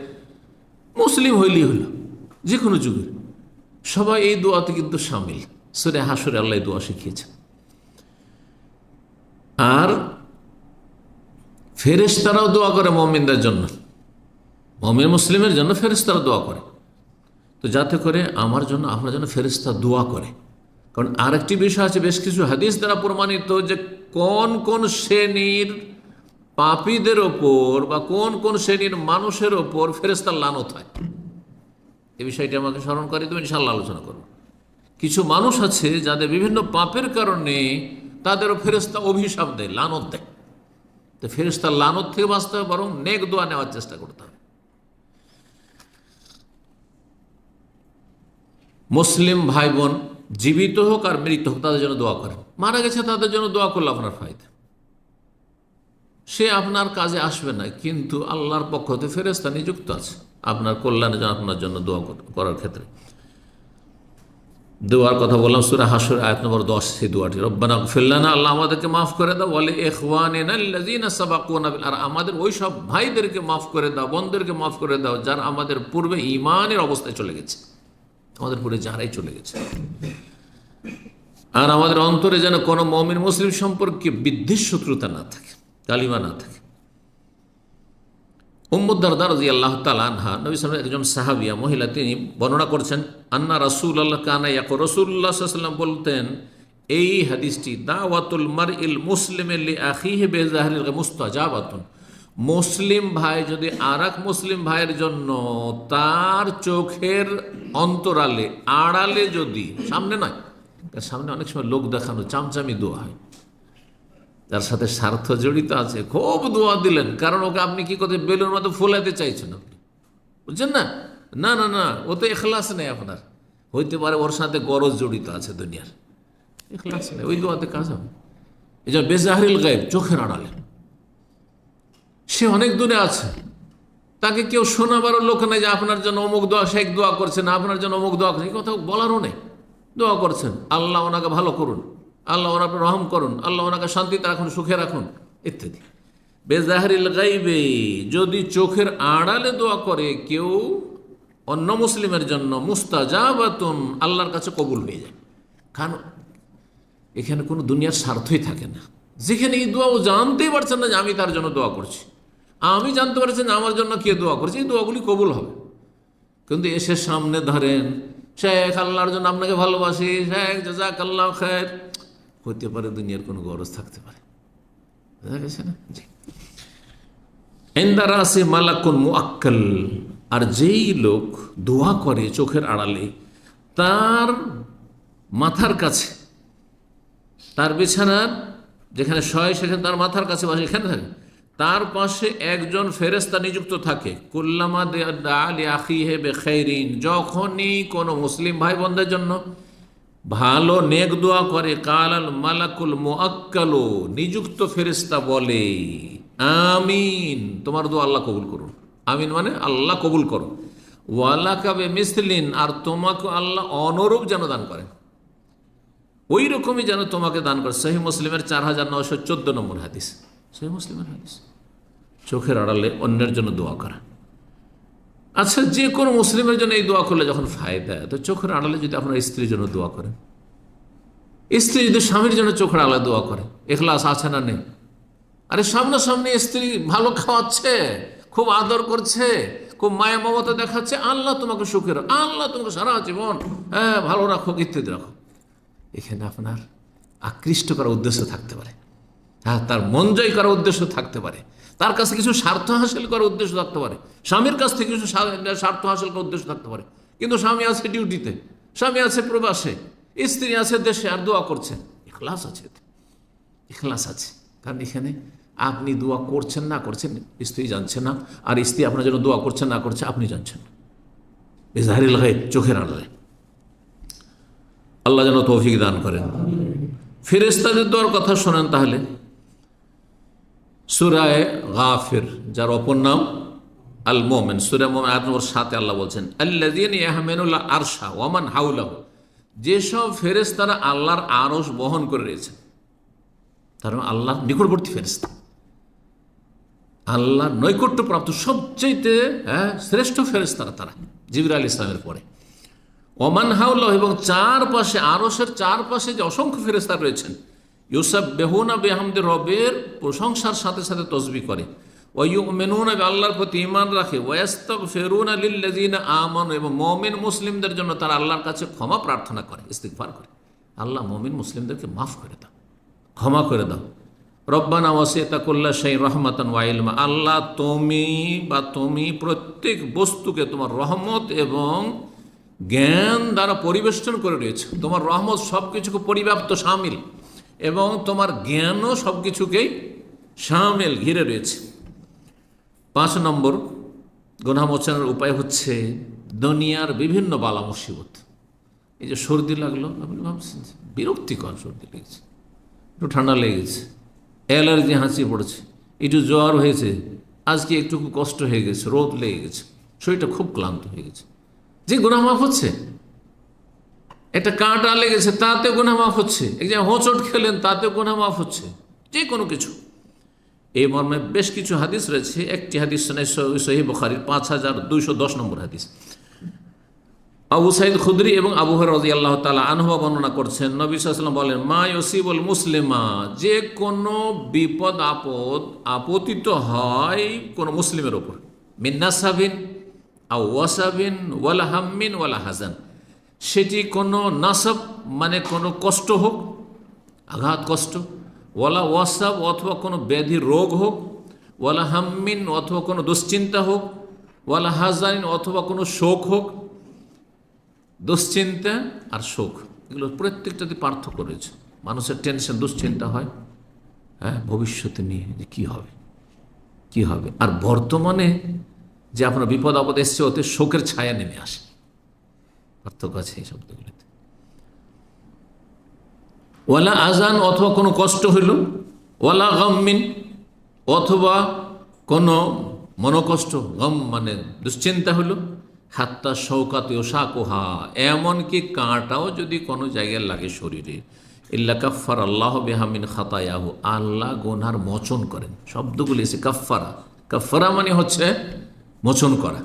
মুসলিম হইলেই হলো, যে কোনো যুগের সবাই এই দোয়াতে কিন্তু শামিল। সূরা হাশরে আল্লাহ এই দোয়া শিখিয়েছেন। আর ফেরেশতারাও দোয়া করে মুমিনদের জন্য, মুমিন মুসলিমের জন্য ফেরেশতারা দোয়া করে। তো যাতে করে আমার জন্য, আপনার জন্য ফেরেশতা দোয়া করে, কারণ আরেকটি বিষয় আছে, বেশ কিছু হাদিস দ্বারা প্রমাণিত যে কোন কোন শ্রেণীর পাপীদের ওপর বা কোন কোন শ্রেণীর মানুষের ওপর ফেরেশতার লানত হয়। এই বিষয়টি আমাকে স্মরণ করে দেবেন, ইনশাআল্লাহ আলোচনা করব। কিছু মানুষ আছে যাদের বিভিন্ন পাপের কারণে তাদেরও ফেরেশতা অভিশাপ দেয়, লানত দেয়। তো ফেরেশতার লানত থেকে বাঁচতে হবে, বরং নেক দোয়া নেওয়ার চেষ্টা করতে হবে। মুসলিম ভাই বোন জীবিত হোক আর মৃত হোক তাদের জন্য দোয়া করেন। মারা গেছে তাদের জন্য দোয়া করলে আপনার ফায়দা। সে আপনার কাজে আসবে না, কিন্তু আল্লাহর পক্ষ হতে ফেরেশতা নিযুক্ত আছে আপনার কল্যাণের জন্য, আপনার জন্য দোয়া করার ক্ষেত্রে। দোয়ার কথা বললাম সূরা হাশর আয়াত নম্বর 10, সেই দোয়াটি রব্বানা ইগফির লানা, আল্লাহ আমাদেরকে মাফ করে দাও, ওয়া লিইখওয়ানিনা আল্লাযীনা সাবাকুনা বিল, আর আমাদের ওই সব ভাইদেরকে মাফ করে দাও, বোনদেরকে মাফ করে দাও যারা আমাদের পূর্বে ঈমানের অবস্থায় চলে গেছে, আমাদের পূর্বে যারাই চলে গেছে। আর আমাদের অন্তরে যেন কোনো মুমিন মুসলিম সম্পর্কে বিদ্বেষ শত্রুতা না থাকে, কালিমা না থাকে। উম্মু দারদা রাদিয়াল্লাহু তাআলা আনহা, নবী সাল্লাল্লাহু আলাইহি ওয়াসাল্লাম একজন সাহাবিয়া মহিলা, তিনি বর্ণনা করছেন আন্না রাসূলুল্লাহ কানা ইয়াকুল, রাসূলুল্লাহ সাল্লাল্লাহু আলাইহি ওয়াসাল্লাম বলতেন, এই হাদিসটি দাওয়াতুল মারইল মুসলিমি লিআখিহি বিযাহরিল মুস্তাজাবাতুন, মুসলিম ভাই যদি আরেক মুসলিম ভাইয়ের জন্য তার চোখের অন্তরালে আড়ালে, যদি সামনে নয়, সামনে অনেক সময় লোক দেখানো চামচামি দোয়া হয়, যার সাথে স্বার্থ জড়িত আছে, খুব দোয়া দিলেন, কারণ ওকে আপনি কি করতে বেলুর মতো ফোলাতে চাইছেন আপনি, বুঝছেন না? না না না, ও তো ইখলাস নেই আপনার, হইতে পারে ওর সাথে গরজ জড়িত আছে দুনিয়ার, ইখলাস নেই, ওই দোয়াতে কাজ হবে। এই জন্য বেজাহরিল গায়ব, চোখের আড়ালে, সে অনেক দূরে আছে, তাকে কেউ শোনাবারও লোক নেই যে আপনার জন্য অমুক দোয়া শেখ দোয়া করছেন, আপনার জন্য অমুক দোয়া করছেন, এই কথা বলারও নেই। দোয়া করছেন আল্লাহ ওনাকে ভালো করুন, আল্লাহ ওনাকে রহম করুন, আল্লাহ ওনাকে শান্তিতে রাখুন, সুখে রাখুন, ইত্যাদি। বেজাহরিল গায়বে, যদি চোখের আড়ালে দোয়া করে কেউ অন্য মুসলিমের জন্য, মুস্তাজাবাতুন, আল্লাহর কাছে কবুল হয়ে যায়। কারণ এখানে কোনো দুনিয়ার স্বার্থই থাকে না, যেখানে এই দোয়া ও জানতেই পারছেন না যে আমি তার জন্য দোয়া করছি, আমি জানতে পারছি না আমার জন্য কে দোয়া করছে, এই দোয়াগুলি কবুল হবে। কিন্তু এসে সামনে ধরেন, শেখ আল্লাহর জন্য আপনাকে ভালোবাসি, শেখ জাযাকাল্লাহ খায়র, হতে পারে দুনিয়ার কোনো গরজ থাকতে পারে, বুঝা গেছে না? জি। ইনদা রাসি মালাকুন মুআক্কাল, আর যেই লোক দোয়া করে চোখের আড়ালে, তার মাথার কাছে, তার বিছানার যেখানে শয় সেখানে তার মাথার কাছে বসে, এখানে থাকে, তার পাশে একজন ফেরেশতা নিযুক্ত থাকে। কুল্লামা দা লিআখিহি বিখাইরিন, যখনই কোনো মুসলিম ভাই বোনদের জন্য ভালো নেক দোয়া করে, কালাল মালাকুল মুআক্কালু, নিযুক্ত ফেরেশতা বলে আমিন, তোমার দোয়া আল্লাহ কবুল করুন। আমিন মানে আল্লাহ কবুল করো। ওয়ালাকা বিমিসলিন, আর তোমাকে আল্লাহ অনুরূপ যেন দান করেন, ওই রকমই যেন তোমাকে দান করে। সহিহ মুসলিমের 4914 নম্বর হাদিস, সহিহ মুসলিমের হাদিস। চোখের আড়ালে অন্যের জন্য দোয়া করা। আচ্ছা, যে কোনো মুসলিমের জন্য এই দোয়া করলে যখন ফায়দা, তো চোখের আড়ালে যদি আপনার স্ত্রীর জন্য দোয়া করেন, স্ত্রী যদি স্বামীর জন্য চোখের আড়ালে দোয়া করে, ইখলাস আছে না নেই? আরে সামনাসামনি স্ত্রী ভালো খাওয়াচ্ছে, খুব আদর করছে, খুব মায়া মমতা দেখাচ্ছে, আল্লাহ তোমাকে সুখের, আল্লাহ তোমাকে সারা জীবন ভালো রাখো, ইত্যাদি রাখো, এখানে আপনার আকৃষ্ট করার উদ্দেশ্য থাকতে পারে, হ্যাঁ, তার মন জয় করার উদ্দেশ্য থাকতে পারে, তার কাছে কিছু স্বার্থ হাসিল করার উদ্দেশ্য থাকতে পারে, স্বামীর কাছ থেকে কিছু স্বার্থ হাসিল করার উদ্দেশ্য থাকতে পারে। কিন্তু স্বামী আছে ডিউটিতে, স্বামী আছে প্রবাসে, স্ত্রী আছে দেশে, আর দোয়া করছেন, ইখলাস আছে, ইখলাস আছে। কারণ এখানে আপনি দোয়া করছেন না করছেন স্ত্রী জানছে না, আর স্ত্রী আপনার জন্য দোয়া করছেন না করছে আপনি জানছেন না। বেজাহরিল গায়ব, চোখের আড়ালে। আল্লাহ যেন তৌফিক দান করেন। ফেরেশতাদের দোয়ার কথা শোনেন তাহলে। সূরা গাফির, যার অপর নাম আল মুমিন, সূরা মুমিন আয়াত নম্বর 7 আল্লাহ বলছেন আল্লাযীনা ইয়াহমিলুল আরশা ওয়া মান হাওলাহু, যেসব ফেরেশতারা আল্লাহর আরশ বহন করে রয়েছে, তার মানে আল্লাহর নিকটবর্তী ফেরেশতা, আল্লাহর নৈকট্যপ্রাপ্ত সবচেয়ে শ্রেষ্ঠ ফেরেশতারা তারা, জিবরাইল আলাইহিস সালামের পরে। ওমান হাওলাহু, এবং চারপাশে, আরশের চারপাশে যে অসংখ্য ফেরেশতা রয়েছেন, ইউসাব্বিহুনা বিহামদি, রবের প্রশংসার সাথে সাথে তসবিহ করে, ওয়া ইউমিনুনা, আল্লাহর প্রতি ঈমান রাখে, ওয়া ইস্তাগফিরুনা লিল্লাযিনা আমানু, এবং মুমিন মুসলিমদের জন্য তারা আল্লাহর কাছে ক্ষমা প্রার্থনা করে, ইস্তিগফার করে, আল্লাহ মুমিন মুসলিমদেরকে মাফ করে দাও, ক্ষমা করে দাও। রব্বানা ওয়াসি'তা কুল্লা শাইইন রাহমাতান ওয়া ইলমা, আল্লাহ তুমি প্রত্যেক বস্তুকে তোমার রহমত এবং জ্ঞান দ্বারা পরিবেষ্টন করে রয়েছে। তোমার রহমত সব কিছুকে পরিব্যাপ্ত, শামিল, এবং তোমার জ্ঞানও সব কিছুকেই শামিল, ঘিরে রয়েছে। 5 নম্বর গুনাহ মোচনের উপায় হচ্ছে দুনিয়ার বিভিন্ন বালা মুসিবত। এই যে সর্দি লাগলো, আপনি ভাবছেন বিরক্তিকর, সর্দি লেগেছে, একটু ঠান্ডা লেগেছে, অ্যালার্জি, হাঁচি পড়েছে, একটু জ্বর হয়েছে, আজকে একটু কষ্ট হয়ে গেছে, রোদ লেগে গেছে, শরীরটা খুব ক্লান্ত হয়ে গেছে, যে গুনাহ মাফ হচ্ছে। একটা কাঁটা লেগেছে, তাতে গুনাহ মাফ হচ্ছে। এক যে হোঁচট খেলেন, তাতে গুনাহ মাফ হচ্ছে। যে কোনো কিছু, এই মর্মে বেশ কিছু হাদিস রয়েছে। একটি হাদিস সহিহ বুখারীর 5210 নম্বর হাদিস। আবু সাঈদ খুদরি এবং আবু হুরায়রা রাদিয়াল্লাহু তাআলা আনহু বর্ণনা করছেন, নবী সাল্লাল্লাহু আলাইহি ওয়াসাল্লাম বলেন, মা ইউসিবুল মুসলিমা, যে কোনো বিপদ আপদ আপতিত হয় কোনো মুসলিমের ওপর, মিন নাসাবিন আও ওয়াসাবিন ওয়ালা হাম্মিন ওয়ালা হাজান, সেটি কোনো নাসাব মানে কোনো কষ্ট হোক, আঘাত কষ্ট, ওয়ালা ওয়াসাব অথবা কোনো ব্যাধি রোগ হোক, ওয়ালা হাম্মিন অথবা কোনো দুশ্চিন্তা হোক, ওয়ালা হাজান অথবা কোনো শোক হোক। দুশ্চিন্তা আর শোক, এগুলো প্রত্যেকটাতে পার্থক্য রয়েছে। মানুষের টেনশন, দুশ্চিন্তা হয়, হ্যাঁ, ভবিষ্যতে নিয়ে যে কী হবে কী হবে, আর বর্তমানে যে আপনার বিপদ আপদ এসছে, ওতে শোকের ছায়া নেমে আসে। পার্থক্য আছে এই শব্দগুলিতে। ওয়ালা আজান অথবা কোনো কষ্ট হইল, ওয়ালা গাম্মিন অথবা কোনো মনোকষ্ট, গম মানে দুশ্চিন্তা হইল, হাত্তা শৌকাত ইউশাকুহা, এমনকি কাঁটাও যদি কোনো জায়গায় লাগে শরীরে, ইল্লা কাফার আল্লাহ বিহা মিন খাতায়াহু, আল্লাহ গুনার মোচন করেন। শব্দগুলি এসে কাফারা, কাফারা মানে হচ্ছে মোচন করা।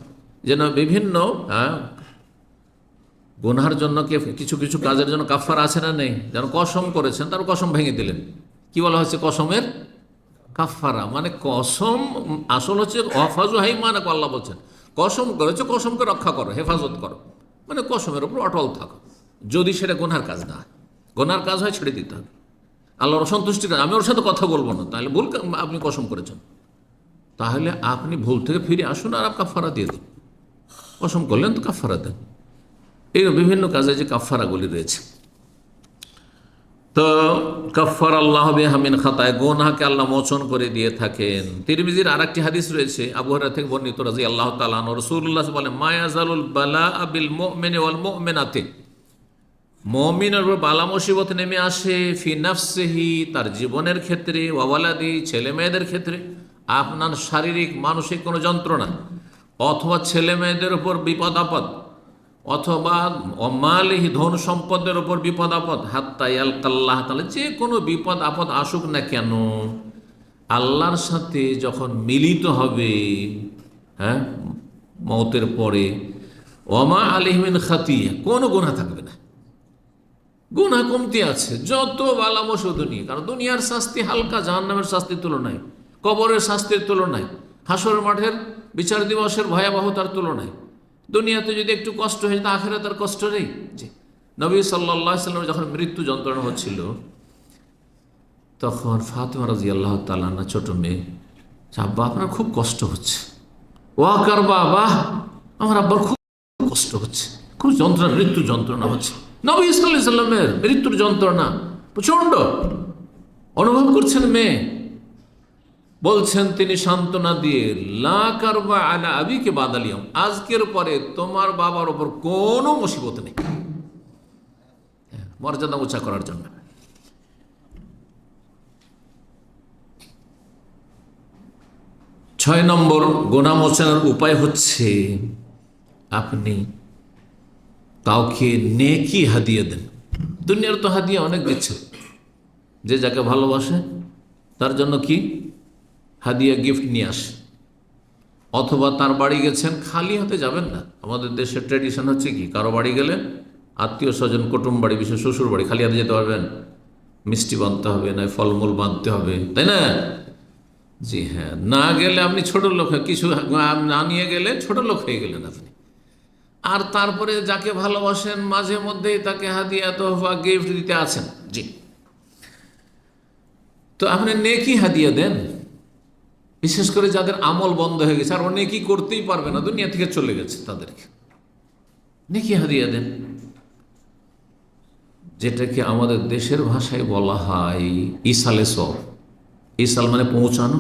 যেন বিভিন্ন গুনার জন্য কিছু কিছু কাজের জন্য কাফারা আছে না নেই? যেন কসম করেছেন, তার কসম ভেঙে দিলেন, কি বলা হচ্ছে? কসমের কাফারা। মানে কসম আসল হচ্ছে অফাজু হাইমান, আল্লাহ বলছেন কসম করেছে, কসমকে রক্ষা করো, হেফাজত করো, মানে কসমের উপর অটল থাকো। যদি সেটা গুনার কাজ না হয়, গুনার কাজ হয় ছেড়ে দিতে হবে, আল্লাহর অসন্তুষ্টি, আমি ওর সাথে কথা বলবো না, তাহলে ভুল আপনি কসম করেছেন, তাহলে আপনি ভুল থেকে ফিরে আসুন আর কাফারা দিয়ে দিন। কসম করলেন তো কাফারা দেন। এই বিভিন্ন কাজে যে কাফারাগুলি রয়েছে, তো কাফার আল্লাহ বিহা মিন খাতায়, গুনাহকে আল্লাহ মোচন করে দিয়ে থাকেন। তিরমিজির আরেকটি হাদিস রয়েছে আবু হুরায়রা থেকে বর্ণিত রাদিয়াল্লাহু তাআলা আনহু, রাসূলুল্লাহ বলেন, মা ইয়াজালুল বালাআ বিল মুমিনি ওয়াল মুমিনাতি, মুমিনের উপর বালা মুসিবত নেমে আসে, ফি নাফসিহি, তার জীবনের ক্ষেত্রে, ওয়া ওয়ালাদি, ছেলে মেয়েদের ক্ষেত্রে, আপনার শারীরিক মানসিক কোনো যন্ত্রণা, অথবা ছেলে মেয়েদের উপর বিপদ আপদ, অথবা অমালিহি, ধন সম্পদের উপর বিপদ আপদ, হাত্তা ইয়ালকাল্লাহ তাআলা, যে কোনো বিপদ আপদ আসুক না কেন, আল্লাহর সাথে যখন মিলিত হবে, হ্যাঁ, মওতের পরে, ওমা আলাইহি মিন খাতিয়া, কোনো গুনাহ থাকবে না, গুনাহ কমতি আছে, যত বালা মুসিবত দুনিয়া, কারণ দুনিয়ার শাস্তি হালকা জাহান্নামের শাস্তির তুলনায়, কবরের শাস্তির তুলনায়, হাসর মাঠের বিচার দিবসের ভয়াবহতার তুলনায়। দুনিয়াতে যদি একটু কষ্ট হয়ে যেত, আখিরাতের কষ্ট নেই। জি, নবী সাল্লাল্লাহু আলাইহি ওয়াসাল্লাম যখন মৃত্যু যন্ত্রণা হচ্ছিল, তখন ফাতিমা রাদিয়াল্লাহু তাআলা আনহা, ছোট মেয়ে, আব্বা আপনার খুব কষ্ট হচ্ছে। ওয়াকার বাবা, আমার আব্বার খুব কষ্ট হচ্ছে, খুব যন্ত্রণা, মৃত্যু যন্ত্রণা হচ্ছে। নবী সাল্লাল্লাহু আলাইহি ওয়াসাল্লামের মৃত্যুর যন্ত্রণা প্রচণ্ড অনুভব করছেন মেয়ে, বলছেন তিনি সান্ত্বনা দিয়ে, লা কারবা আলা আবিকে বাদাল ইয়াউম, আজকের পরে তোমার বাবার ওপর কোনো মুসিবত নেই, মর্যাদা উঁচা করার জন্য। 6 নম্বর গুনাহ মোচনের উপায় হচ্ছে আপনি কাউকে নেকি হাদিয়া দেন। দুনিয়ার তো হাদিয়া অনেক দিচ্ছে, যে যাকে ভালোবাসে তার জন্য কি হাদিয়া, গিফট নিয়ে আসে, অথবা তার বাড়ি গেছেন, খালি হাতে যাবেন না। আমাদের দেশের ট্র্যাডিশন হচ্ছে কি, কারো বাড়ি গেলে, আত্মীয় স্বজন, কুটুম বাড়ি, বিশেষ শ্বশুর বাড়ি, খালি হাতে যেতে পারবেন? মিষ্টি বাঁধতে হবে, না ফলমূল বাঁধতে হবে, তাই না? জি হ্যাঁ, না গেলে আপনি ছোট লোক, কিছু না নিয়ে গেলে ছোট লোক হয়ে গেলেন আপনি। আর তারপরে যাকে ভালোবাসেন মাঝে মধ্যেই তাকে হাদিয়া তোহফা গিফট দিতে আছেন। জি, তো আপনি নেকি হাদিয়া দেন, বিশেষ করে যাদের আমল বন্ধ হয়ে গেছে আর ও নেকি করতেই পারবে না, দুনিয়া থেকে চলে গেছে, তাদেরকে নেকি হাদিয়া দেন। যেটাকে আমাদের দেশের ভাষায় বলা হয় ইসালে সব। ইসাল মানে পৌঁছানো,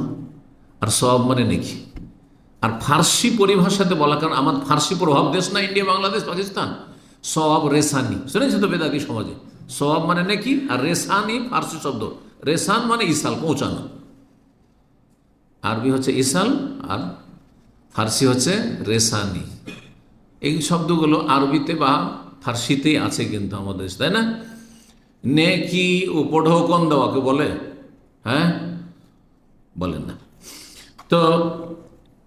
আর সব মানে নেকি। আর ফার্সি পরিভাষাতে বলা, কারণ আমার ফার্সি প্রভাব দেশ না ইন্ডিয়া, বাংলাদেশ, পাকিস্তান। সওয়াব রেসানি শুনেছেন তো বেদাতি সমাজে। সওয়াব মানে নেকি, আর রেসানি ফার্সি শব্দ। রেসান মানে ইসাল, পৌঁছানো। আরবি হচ্ছে ইসাল আর ফার্সি হচ্ছে রেসানি। এই শব্দগুলো আরবিতে বা ফার্সিতেই আছে কিন্তু আমাদের, তাই না? নেকি ও পড়ো কোন দেওয়াকে বলে? হ্যাঁ, বলেন না। তো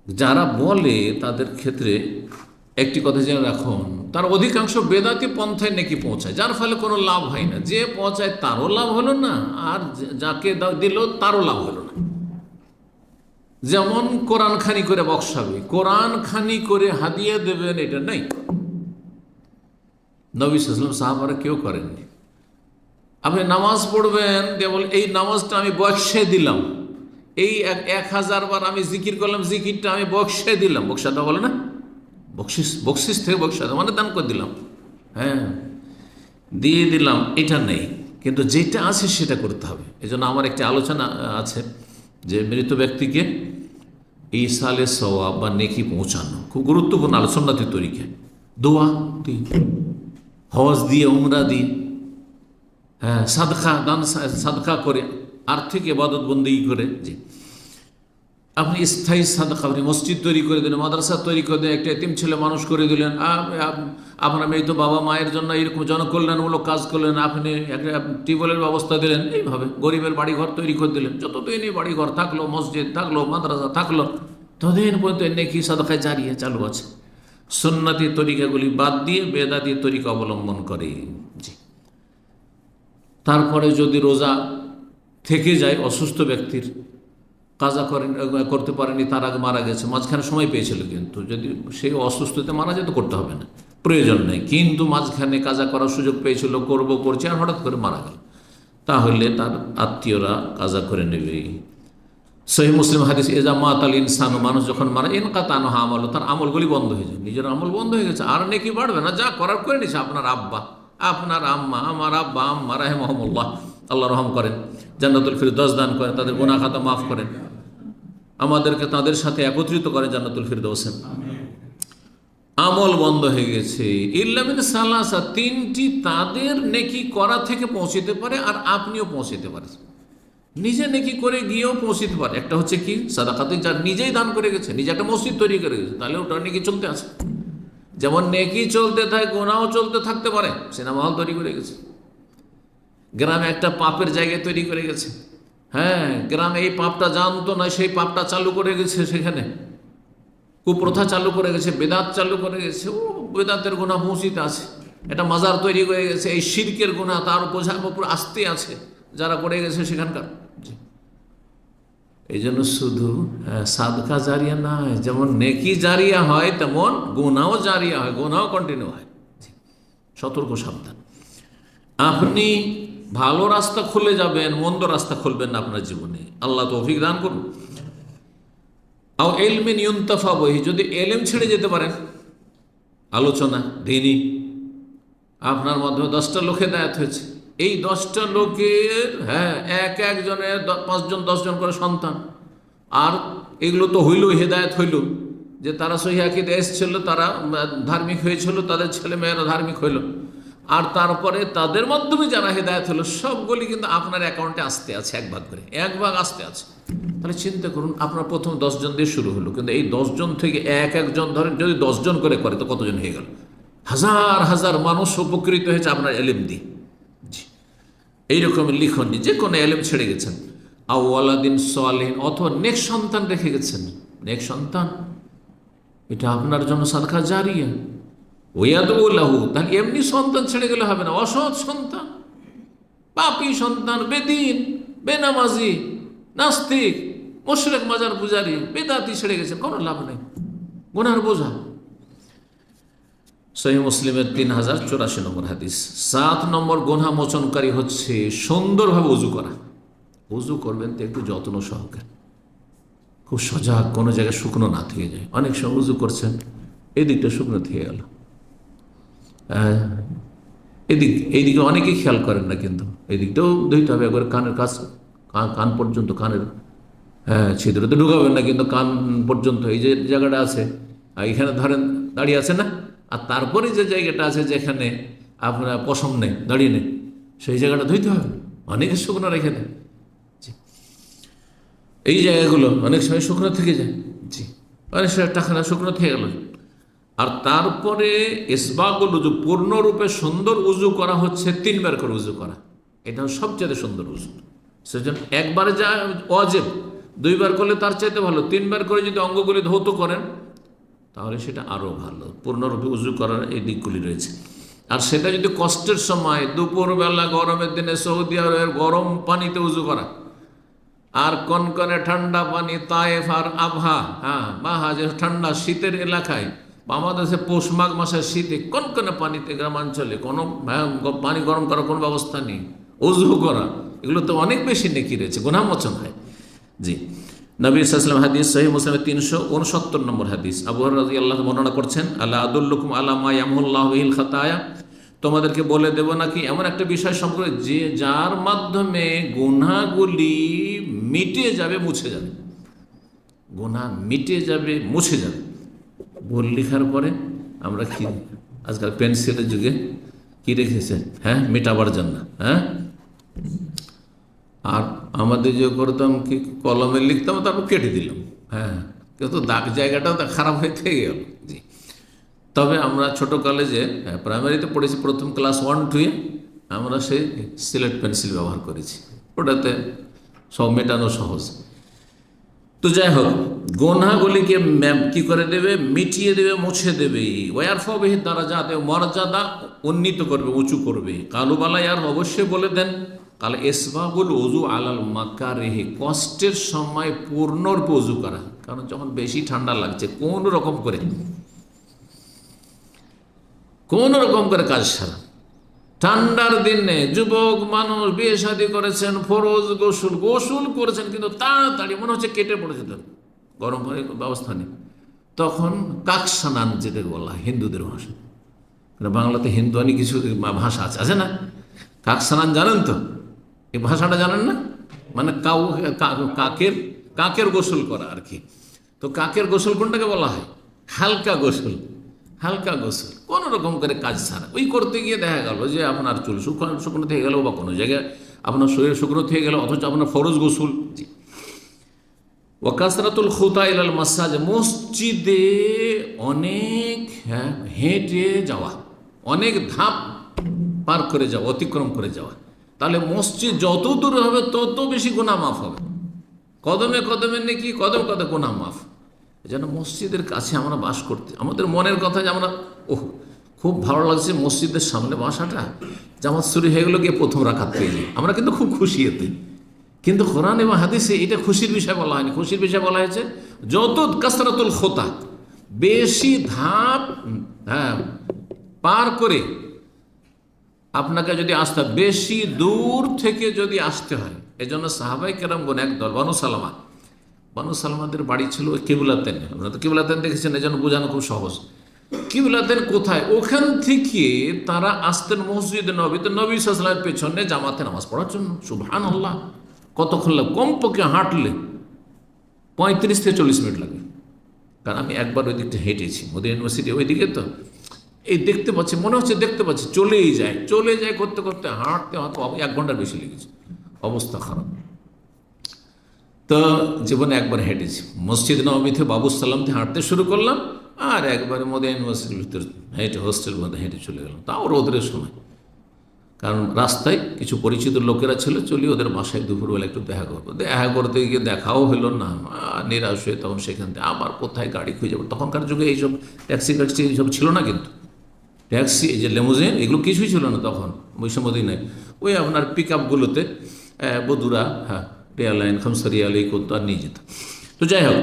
যারা বলে তাদের ক্ষেত্রে একটি কথা জেনে রাখুন, তার অধিকাংশ বেদাতি পন্থায় নেকি পৌঁছায়, যার ফলে কোনো লাভ হয় না। যে পৌঁছায় তারও লাভ হলো না, আর যাকে দিল তারও লাভ হলো না। যেমন কোরআন খানি করে বক্সাবে, কোরআন খানি করে হাদিয়া দেবেন, এটা নেই। নবী সাল্লাল্লাহু আলাইহি ওয়াসাল্লাম, সাহাবারা কেউ করেননি। আপনি নামাজ পড়বেন দিয়ে বলে এই নামাজটা আমি বক্সে দিলাম, এই 1000 বার আমি জিকির করলাম, জিকিরটা আমি বক্সে দিলাম। বক্সাদা বলে না, বকশিস থেকে বক্সাদা মানে দান করে দিলাম, হ্যাঁ দিয়ে দিলাম, এটা নেই। কিন্তু যেটা আছে সেটা করতে হবে। এই জন্য আমার একটি আলোচনা আছে যে মৃত ব্যক্তিকে ইসালে সওয়াব বা নেকি পৌঁছানো খুব গুরুত্বপূর্ণ আলোচনাতে তরিকে। দোয়া দিয়ে, হজ দিয়ে, উমরা দিয়ে, হ্যাঁ সাদকা দান, সাদকা করে, আর্থিক ইবাদত বন্দেগী করে। জি, আপনি স্থায়ী সাদকা, আপনি মসজিদ তৈরি করে দিলেন, মাদ্রাসা তৈরি করে দিলেন, একটা এতিম ছেলে মানুষ করে দিলেন, আপনার মৃত বাবা মায়ের জন্য এরকম জনকল্যাণমূলক কাজ করলেন, আপনি একটা টিউবওয়েলের ব্যবস্থা দিলেন, এইভাবে গরিবের বাড়িঘর তৈরি করে দিলেন। যতদিনই বাড়িঘর থাকলো, মসজিদ থাকলো, মাদ্রাসা থাকলো, ততদিন পর্যন্ত নেকি সাদকায় জারিয়া চালু আছে। সুন্নতি তরিকাগুলি বাদ দিয়ে বেদাতি তরিকা অবলম্বন করে। জি, তারপরে যদি রোজা থেকে যায় অসুস্থ ব্যক্তির, কাজা করতে পারেনি, তার আগে মারা গেছে, মাঝখানে সময় পেয়েছিল, কিন্তু যদি সেই অসুস্থতে মারা যেত করতে হবে না, প্রয়োজন নেই। কিন্তু মাঝখানে কাজা করার সুযোগ পেয়েছিল, করছে, আর হঠাৎ করে মারা গেল, তাহলে তার আত্মীয়রা কাজা করে নেবে। সহিহ মুসলিম হাদিস, এজা মাতাল ইনসান, মানুষ যখন মারা, ইনকাতানো আমল, তার আমলগুলি বন্ধ হয়ে যায়, নিজের আমল বন্ধ হয়ে গেছে, আর নেকি বাড়বে না, যা করার করে নিছে। আপনার আব্বা, আপনার আম্মা, আমার আব্বা আম্মা রাহিমাহুমুল্লাহ, আল্লাহ রহম করেন, জান্নাতুল ফিরদৌস দান করেন, তাদের গুনাহ খাতা মাফ করেন, আমাদেরকে তাদের সাথে একত্রিত করেন জান্নাতুল ফিরদৌসে। আমল বন্ধ হয়ে গেছে, ইল্লামিন সালাসা, তিনটি তাদের নেকি করা থেকে পৌঁছতে পারে, আর আপনিও পৌঁছতে পারেন, নিজে নেকি করে গিয়েও পৌঁছতে পারে। একটা হচ্ছে কি সাদাকাতে, যার নিজেই দান করে গেছে, নিজে একটা মসজিদ তৈরি করে গেছে, তাহলে ওটার নেকি চলতে আছে। যেমন নেকি চলতে থাকে, গুনাহও চলতে থাকতে পারে। সিনেমা হল তৈরি করে গেছে, গ্রামে একটা পাপের জায়গায় তৈরি করে গেছে, হ্যাঁ গ্রামে এই পাপটা জানতো না, সেই পাপটা চালু করে গেছে, সেখানে কুপ্রথা চালু করে গেছে, বেদাত চালু করে গেছে, ও বেদাতের গুনাহ পৌঁছিতে আছে। এটা মাজার তৈরি করে গেছে, এই শিরকের গুনাহ তার বোঝার উপর আসতে আছে যারা করে গেছে সেখানকার। এই জন্য শুধু সাদকা জারিয়া নয়, যেমন নেকি জারিয়া হয় তেমন গুনাহও জারিয়া হয়, গুনাহও কন্টিনিউ হয়। সতর্ক সাবধান। আপনি ভালো রাস্তা খুলে যাবেন, মন্দ রাস্তা খুলবেন না আপনার জীবনে, আল্লাহ তৌফিক দান করুন। আও ইলমিন ইউনতাফা বিহি, যদি এলেম ছেড়ে যেতে পারেন, আলোচনা দিনই, আপনার মাধ্যমে 10টা লোক হেদায়েত হয়েছে, এই 10টা লোকের, হ্যাঁ একজনের 5জন 10জন করে সন্তান, আর এগুলো তো হইল, হেদায়েত হইল, যে তারা সহিহ আকীদা এসেছিল, তারা ধার্মিক হয়েছিল, তাদের ছেলে মেয়েরা ধার্মিক হইল, আর তারপরে তাদের মাধ্যমে যারা হেদায়েত হলো, সবগুলি কিন্তু আপনার অ্যাকাউন্টে আসতে আছে, এক ভাগ আসতে আছে। তাহলে চিন্তা করুন, আপনার প্রথম 10 জন দিয়ে শুরু হলো, কিন্তু এই 10 জন থেকে একজন ধরেন যদি 10 জন করে তো কতজন হয়ে গেল? হাজার হাজার মানুষ উপকৃত হয়েছে আপনার এলেম দিয়ে। এইরকম লিখন, যে কোনো এলেম ছেড়ে গেছেন, আওয়ালাদিন সালিহিন, অথবা নেক সন্তান রেখে গেছেন, নেক সন্তান, এটা আপনার জন্য সাদকা জারিয়া। ওয়াদউ লাহু, তাহলে এমনি সন্তান ছেড়ে গেলে হবে না, অসৎ সন্তান, পাপী সন্তান, বেদিন, বেনামাজি, নাস্তিক, মুশরিক, মাজার পূজারি, বেদাতি ছেড়ে গেছেন, কোনো লাভ নেই, গুনার বোঝা। সহিহ মুসলিমের 3084 নম্বর হাদিস। 7 নম্বর গুনাহ মোচনকারী হচ্ছে সুন্দরভাবে উজু করা। উজু করবেন তো একটু যত্ন সহকারে, খুব সজাগ, কোনো জায়গায় শুকনো না থেকে যায়। অনেক সময় উজু করছেন, এদিকটা শুকনো থেকে গেল, এইদিকে অনেকেই খেয়াল করেন না, কিন্তু এদিকটাও ধুইতে হবে একবার। কানের কাছ, কান পর্যন্ত, কানের ছিদ্র তো ঢুকাবেন না, কিন্তু কান পর্যন্ত এই যে জায়গাটা আছে, এখানে ধরেন দাঁড়িয়ে আছে না, আর তারপরে যে জায়গাটা আছে যেখানে আপনার পশম নেই, দাঁড়িয়ে নেই, সেই জায়গাটা ধুইতে হবে। অনেকে শুকনো রেখে দেয়, এই জায়গাগুলো অনেক সময় শুকনো থেকে যায়। জি, অনেক সময় টাকানা শুকনো থেকে গেল। আর তারপরে ইসবাগুল উজু, পূর্ণরূপে সুন্দর উজু করা হচ্ছে 3 বার করে উজু করা। এটা সবচেয়ে সুন্দর উজু। সেজন্য একবারে যা ওয়াজিব, 2 বার করলে তার চাইতে ভালো। 3 বার করে যদি অঙ্গগুলি ধৌত করেন তাহলে সেটা আরও ভালো। পূর্ণরূপে উজু করার এই দিকগুলি রয়েছে। আর সেটা যদি কষ্টের সময়, দুপুরবেলা গরমের দিনে সৌদি আরবের গরম পানিতে উজু করা, আর কনকনে ঠান্ডা পানি, তায়েফ আর আবহা, মাহা যে ঠান্ডা শীতের এলাকায়, আমাদের সে পৌষ মাঘ মাসের শীতে কনকনে পানিতে, গ্রামাঞ্চলে কোনো পানি গরম করার কোনো ব্যবস্থা নেই, উজু করা, এগুলো তো অনেক বেশি নেকি রয়েছে, গুনাহ মোচন হয়। জি, নবী সাল্লাল্লাহু আলাইহি ওয়াসাল্লাম হাদিস, সহিহ মুসলিমের 369 নম্বর হাদিস। আবু হুরায়রা রাদিয়াল্লাহু বর্ণনা করছেন, আল্লাহ আদুল্লুকুম আলা মা ইয়ামহুল্লাহু বিহিল খাতায়া, তোমাদেরকে বলে দেব নাকি এমন একটা বিষয় সম্পর্কে যে যার মাধ্যমে গুনাহগুলি মিটে যাবে, মুছে যাবে। গুনাহ মিটে যাবে, মুছে যাবে। ভুল লেখার পরে আমরা কি আজকাল পেন্সিলের যুগে কি রেখেছে, মেটাবার জন্য, আর আমাদের যে করতাম কি কলমে লিখতাম, তারপর কেটে দিলাম, কিন্তু দাগ জায়গাটাও খারাপ হয়ে থেকে গেল। জি, তবে আমরা ছোটো কলেজে প্রাইমারিতে পড়েছি, প্রথম ক্লাস 1-2 আমরা সেই সিলেট পেন্সিল ব্যবহার করেছি, ওটাতে সব মেটানো সহজ। তো যাই হোক, গুনাহগুলিকে কি করে দেবে, মিটিয়ে দেবে, মুছে দেবে। ওয়ারফা বিহি দারাজাত, মর্যাদা উন্নীত করবে, উঁচু করবে। কালুবালা আর অবশ্যই বলে দেন, কাল ইসবাগুল উযু আলাল মাকারিহি, কষ্টের সময় পূর্ণরূপে উযু করা। কারণ যখন বেশি ঠান্ডা লাগছে, কোন রকম করে কাজ সারা। ঠান্ডার দিনে যুবক মানুষ বিয়ে শাদী করেছেন, ফরজ গোসল করেছেন, কিন্তু তাড়াতাড়ি মনে হচ্ছে কেটে পড়েছে, গরম পানির ব্যবস্থা নেই, তখন কাকসানান যেটা বলা হয় হিন্দুদের ভাষা, বাংলাতে হিন্দুয়ানি কিছু ভাষা আছে না, কাকসানান জানেন তো? এই ভাষাটা জানেন না? মানে কাকের গোসল করা আর কি। তো কাকের গোসল কোনটাকে বলা হয়? হালকা গোসল। হালকা গোসল কোনো রকম করে কাজ ছাড়া, ওই করতে গিয়ে দেখা গেল যে আপনার চুল শুকনো থেকে গেল, বা কোনো জায়গায় আপনার শরীর শুকনো থেকে গেল, অথচ আপনার ফরজ গোসল। জি, ওয়াকাসরাতুল খুতা ইলাল মাসাজিদ, মসজিদে অনেক হেঁটে যাওয়া, অনেক ধাপ পার করে যাওয়া, অতিক্রম করে যাওয়া। তাহলে মসজিদ যত দূর হবে তত বেশি গুনাহ মাফ হবে। কদমে কদমে নেকি, কদম কদমে গুনাহ মাফ। যেন মসজিদের কাছে আমরা বাস করতে, আমাদের মনের কথা যে আমরা খুব ভালো লাগছে মসজিদের সামনে বাসাটা, জামাত শুরু হয়ে গেলো, গিয়ে প্রথম রাকাত পেয়ে যাই, আমরা কিন্তু খুব খুশি এতে। কিন্তু কোরআন এবং হাদিসে এটা খুশির বিষয় বলা হয়নি। খুশির বিষয় বলা হয়েছে যত কাসরাতুল খোতা, বেশি ধাপ পার করে আপনাকে যদি আসতে, বেশি দূর থেকে যদি আসতে হয়। এই জন্য সাহাবাই কেরামগণ একদল, বানু সালামাদের বাড়ি ছিল কিবলাতেন। আপনারা তো কিবলাতেন দেখেছেন, এই জন্য বোঝানো খুব সহজ। কিবলাতেন কোথায়? ওখান থেকে তারা আসতেন মসজিদে নবীতে, নবী সাল্লাল্লাহু আলাইহি ওয়াসাল্লামের পেছনে জামাতে নামাজ পড়ার জন্য। সুবহানাল্লাহ, কতক্ষণ লাগে? কমপক্ষে হাঁটলে 35 থেকে 40 মিনিট লাগে। কারণ আমি একবার ওই দিকটা হেঁটেছি, মদিনা ইউনিভার্সিটি ওই দিকে, তো এই দেখতে পাচ্ছি, মনে হচ্ছে দেখতে পাচ্ছি, চলে যায় করতে করতে হাঁটতে হয়তো 1 ঘন্টার বেশি লেগেছে, অবস্থা খারাপ। তো জীবনে একবার হেঁটেছি, মসজিদ নববী থেকে বাবু সাল্লাম থেকে হাঁটতে শুরু করলাম, আর একবারে মদিনা ইউনিভার্সিটির ভিতরে হেঁটে হোস্টেলের মধ্যে হেঁটে চলে গেলাম, তাও রোদের সময়। কারণ রাস্তায় কিছু পরিচিত লোকেরা ছিল, চলি ওদের বাসায় দুপুরবেলা একটু দেখা করবো। দেখা করতে গিয়ে দেখাও হলো না, নিরাশ হয়ে তখন সেখান থেকে আবার কোথায় গাড়ি খুঁজে যাবো। তখনকার যুগে এইসব ট্যাক্সি এইসব ছিল না, কিন্তু ট্যাক্সি, এই যে লেমুজিন, এগুলো কিছুই ছিল না তখন ওই সময়। নাই ওই আপনার পিক আপগুলোতে বদুরা, এয়ারলাইন, খামসারি আলী করতো, আর নিয়ে যেত। তো যাই হোক,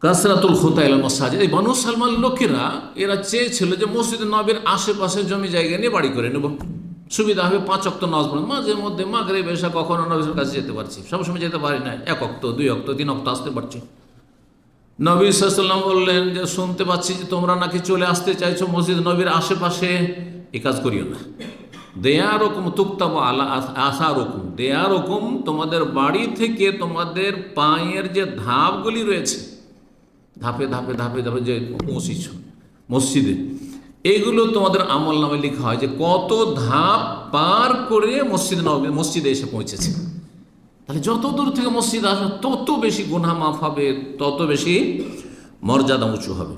কাসরাতুল খুতা ইলাল মাসাজিদ, এই বনু সালমান লোকেরা এরা চেয়েছিল যে মসজিদ নবীর আশেপাশে জমি জায়গা নিয়ে বাড়ি করে নেব, সুবিধা হবে, 5 ওয়াক্ত নামাজ পড়ে, মাঝে মধ্যে মাগরিব এশা কখনো নবীর কাছে যেতে পারছি, সবসময় যেতে পারি না, 1 ওয়াক্ত 2 ওয়াক্ত 3 ওয়াক্ত আসতে পারছি। নবী সাল্লাল্লাহু আলাইহি ওয়াসাল্লাম বললেন যে শুনতে পাচ্ছি যে তোমরা নাকি চলে আসতে চাইছো মসজিদ নবীর আশেপাশে, এ কাজ করিও না। দেয়ারকম তুক্তাবু আলা আসারকম, দেয়ারকম তোমাদের বাড়ি থেকে তোমাদের পায়ের যে ধাপগুলি রয়েছে, ধাপে ধাপে ধাপে ধাপে যে পৌঁছিছ মসজিদে, এইগুলো তোমাদের আমল নামে লেখা হয় যে কত ধাপ পার করে মসজিদে এসে পৌঁছেছে। তাহলে যত দূর থেকে মসজিদ আসবে তত বেশি গুনাহ মাফ হবে, তত বেশি মর্যাদা উঁচু হবে।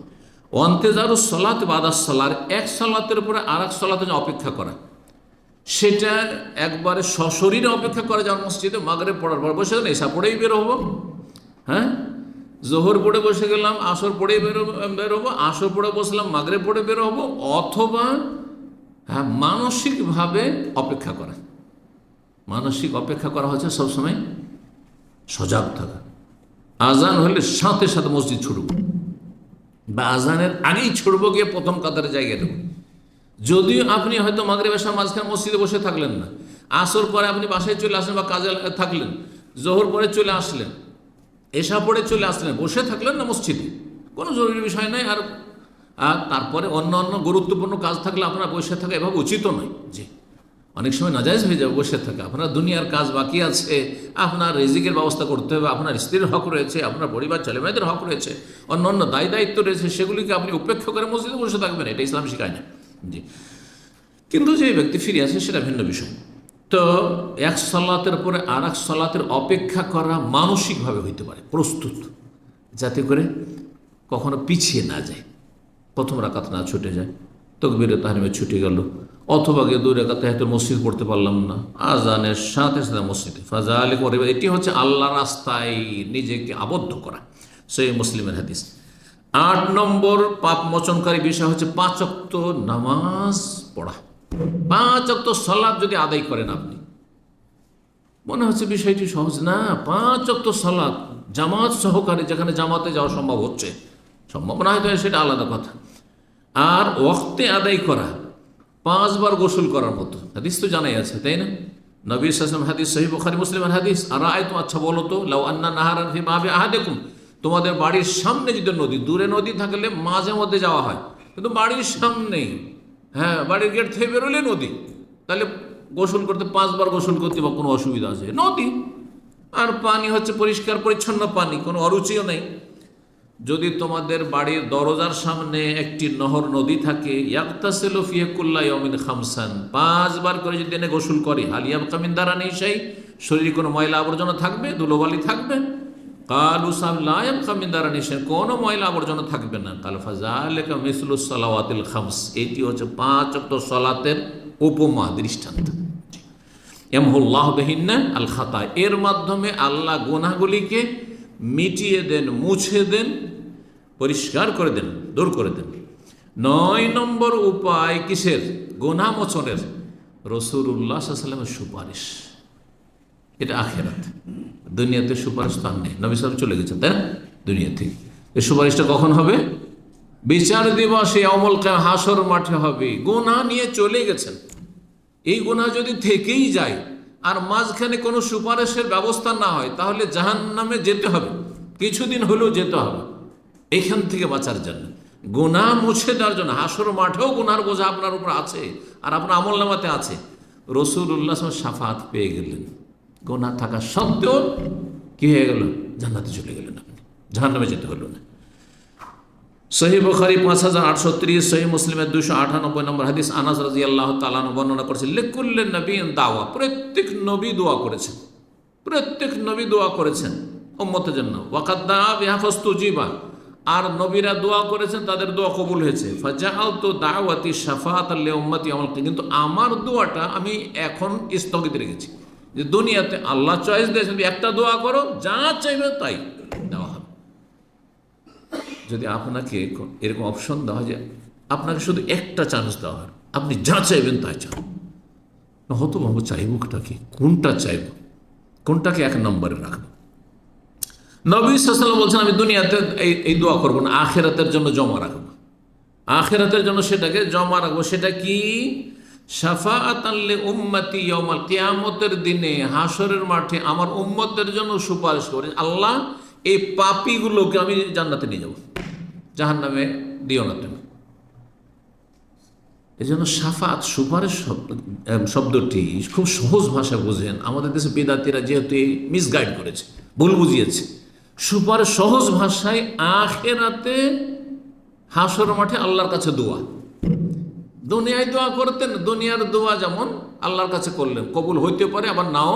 অন্তেজারু সলাত বাদাস সলার, এক সলাতের উপরে আর এক সলাতে অপেক্ষা করা, সেটা একবারে সশরীরে অপেক্ষা করা, যার মসজিদে মাগরিব পড়ার পর বসে গেলে এসা পড়েই বের হবো, হ্যাঁ, জোহর পড়ে বসে গেলাম, আসর পড়েই বেরোবো, আসর পড়ে বসলাম, মাগরিব পড়ে বের হবো, অথবা হ্যাঁ মানসিকভাবে অপেক্ষা করা। মানসিক অপেক্ষা করা হচ্ছে সবসময় সজাগ থাকা। আজান হলে সাথে সাথে মসজিদ ছুটব, বা আজানের আগেই ছুটব, গিয়ে প্রথম কাতারে জায়গা দেব। যদিও আপনি হয়তো মাগরিব এশার মাঝখানে মসজিদে বসে থাকলেন না, আসর পরে আপনি বাসায় চলে আসলেন বা কাজে থাকলেন, জোহর পরে চলে আসলেন, এশা পড়ে চলে আসলেন, বসে থাকলেন না মসজিদে, কোনো জরুরি বিষয় নাই। আর তারপরে অন্য অন্য গুরুত্বপূর্ণ কাজ থাকলে আপনার বসে থাকা এভাবে উচিত নয়। যে অনেক সময় নাজায়েজ হয়ে যাবে বসে থাকা, আপনার দুনিয়ার কাজ বাকি আছে, আপনার রিজিকের ব্যবস্থা করতে হবে, আপনার স্ত্রীর হক রয়েছে, আপনার পরিবার ছেলেমেয়েদের হক রয়েছে, অন্য অন্য দায়িত্ব রয়েছে, সেগুলিকে আপনি উপেক্ষা করে মসজিদে বসে থাকবেন, এটা ইসলাম শেখায় না। জি, কিন্তু যে ব্যক্তি ফিরে আসে সেটা ভিন্ন বিষয়। তো এক সালাতের পরে আর এক সালাতের অপেক্ষা করা মানসিকভাবে হইতে পারে, প্রস্তুত, যাতে করে কখনো পিছিয়ে না যায়, প্রথম রাকাত না ছুটে যায়, তাকবীরে তাহরিমে ছুটে গেল, অথবা গিয়ে 2 রাকাত তাহিয়াতুল মসজিদ পড়তে পারলাম না, আজানের সাথে সাথে মসজিদে ফাজালিক, এটি হচ্ছে আল্লাহ রাস্তায় নিজেকে আবদ্ধ করা। সহিহ মুসলিমের হাদিস। 8 নম্বর পাপ মোচনকারী বিষয় হচ্ছে 5 ওয়াক্ত নামাজ পড়া। 5 ওয়াক্ত সালাত যদি আদায় করেন আপনি, মনে হচ্ছে বিষয়টি সহজ না, 5 ওয়াক্ত সালাত জামাত সহকারে, যেখানে জামাতে যাওয়া সম্ভব হচ্ছে, সম্ভব না হয়তো সেটা আলাদা কথা, আর ওয়াক্তে আদায় করা, 5 বার গোসল করার মতো হাদিস তো জানাই আছে, তাই না? নবী সাল্লাল্লাহু আলাইহি ওয়াসাল্লাম হাদিস, সহিহ বুখারী মুসলিমের হাদিস, আর আয়াত, আচ্ছা বলো তো, লাউ আন্না নাহারান ফি বাবি আহাদিকুম, তোমাদের বাড়ির সামনে যদি নদী, দূরে নদী থাকলে মাঝে মধ্যে যাওয়া হয়, কিন্তু বাড়ির সামনেই, হ্যাঁ, বাড়ির গেট থেকে বেরোলে নদী, তাহলে গোসল করতে 5 বার গোসল করতে বা কোনো অসুবিধা আছে? নদী, আর পানি হচ্ছে পরিষ্কার পরিচ্ছন্ন পানি, কোনো অরুচিও নেই। যদি তোমাদের বাড়ির দরজার সামনে একটি নহর নদী থাকে, ইয়াগতাসিলু ফিহি কুল্লা ইয়াউমিন খামসান, 5 বার করে যদি এনে গোসল করে, হাল ইয়াবকা মিন দারানি শাই, শরীরে কোনো ময়লা আবর্জনা থাকবে, ধুলোবালি থাকবে? কালু সাম লা ইয়াবকা মিন দারানি শাই, কোনো ময়লা আবর্জনা থাকবে না। কাল ফাযালিকা মিসলুস সালাওয়াতিল খামস, এটি হচ্ছে 5 ওয়াক্ত সালাতের উপমা, দৃষ্টান্ত। ইয়ামহুল্লাহু বিহিন্না আল খাতা, এর মাধ্যমে আল্লাহ গুনাহগুলিকে মিটিয়ে দেন, মুছে দেন, পরিষ্কার করে দেন, দূর করে দেন। 9 নম্বর উপায় কিসের? গুনাহ মোচনের রাসূলুল্লাহ সাল্লাল্লাহু আলাইহি ওয়াসাল্লামের সুপারিশ। এটা আখিরাত, দুনিয়াতে সুপারিশ তার নেই, নবী সাল্লাল্লাহু চলে গেছেন, তাই না, দুনিয়া থেকে। এই সুপারিশটা কখন হবে? বিচার দিবসে, ইয়াউমুল কিয়ামা, হাসর মাঠে হবে। গুনাহ নিয়ে চলে গেছেন, এই গুনাহ যদি থেকেই যায় আর মাঝখানে কোনো সুপারিশের ব্যবস্থা না হয়, তাহলে জাহান্নামে যেতে হবে, কিছুদিন হলেও যেতে হবে। এখান থেকে বাঁচার জন্য, গুনাহ মুছে দেওয়ার জন্য, হাসর মাঠেও গুনার বোঝা আপনার উপর আছে আর আপনার আমলনামাতে আছে, রাসূলুল্লাহ সাল্লাল্লাহু শাফাত পেয়ে গেলেন, গুনাহ থাকা সত্ত্বেও কি হয়ে গেল? জান্নাতে চলে গেলেন, আপনি জাহান্নামে যেতে হলো না। সহিহ বুখারী 5830, সহিহ মুসলিমের 298 নম্বর হাদিস, আনাস রাদিয়াল্লাহু তাআলা আনহু বর্ণনা করেছেন, লিকুল্লি নবিয়্যিন দাওয়া, প্রত্যেক নবী দোয়া করেছেন, প্রত্যেক নবী দোয়া করেছেন উম্মতের জন্য। ওয়াকাদ দাআ বিহা ফাস্তুজিবা, আর নবীরা দোয়া করেছেন, তাদের দোয়া কবুল হয়েছে। ফাজাআলতু দাওয়াতি শাফাআতাল লিউম্মতি ইয়াউমাল কিয়ামাহ, কিন্তু আমার দোয়াটা আমি এখন স্থগিত রেখেছি, যে দুনিয়াতে আল্লাহ চয়েস দিয়েছেন, একটা দোয়া করো, যা চাইবে তাই দেওয়া হবে। যদি আপনাকে এরকম অপশন দেওয়া হয় যে আপনাকে শুধু একটা চান্স দেওয়া হয়, আপনি যা চাইবেন তাই চান, হতো বাবু চাইবটা কি, কোনটা চাইব, কোনটাকে 1 নম্বরে রাখবো? নবী সাল্লাল্লাহু আলাইহি ওয়াসাল্লাম বলছেন, আমি দুনিয়াতে এই দোয়া করবো না, আখিরাতের জন্য জমা রাখবো। আখিরাতের জন্য সেটাকে জমা রাখবো। সেটা কি? শাফাআতান লি উম্মতি ইয়াউমাল কিয়ামতের দিনে, হাসরের মাঠে আমার উম্মতের জন্য সুপারিশ করে, আল্লাহ এই পাপীগুলোকে আমি জান্নাতে নিয়ে যাব, জাহান্নামে দিও না তুমি। এই জন্য শাফাত, সুপারিশ শব্দটি খুব সহজ ভাষা বোঝেন। আমাদের দেশে বেদাতিরা যেহেতু মিসগাইড করেছে, ভুল বুঝিয়েছে। সুপারিশ সহজ ভাষায় আখিরাতে হাসর মাঠে আল্লাহর কাছে দোয়া। দুনিয়ায় দোয়া করতেন, দুনিয়ার দোয়া যেমন আল্লাহর কাছে করলেন, কবুল হইতে পারে আবার নাও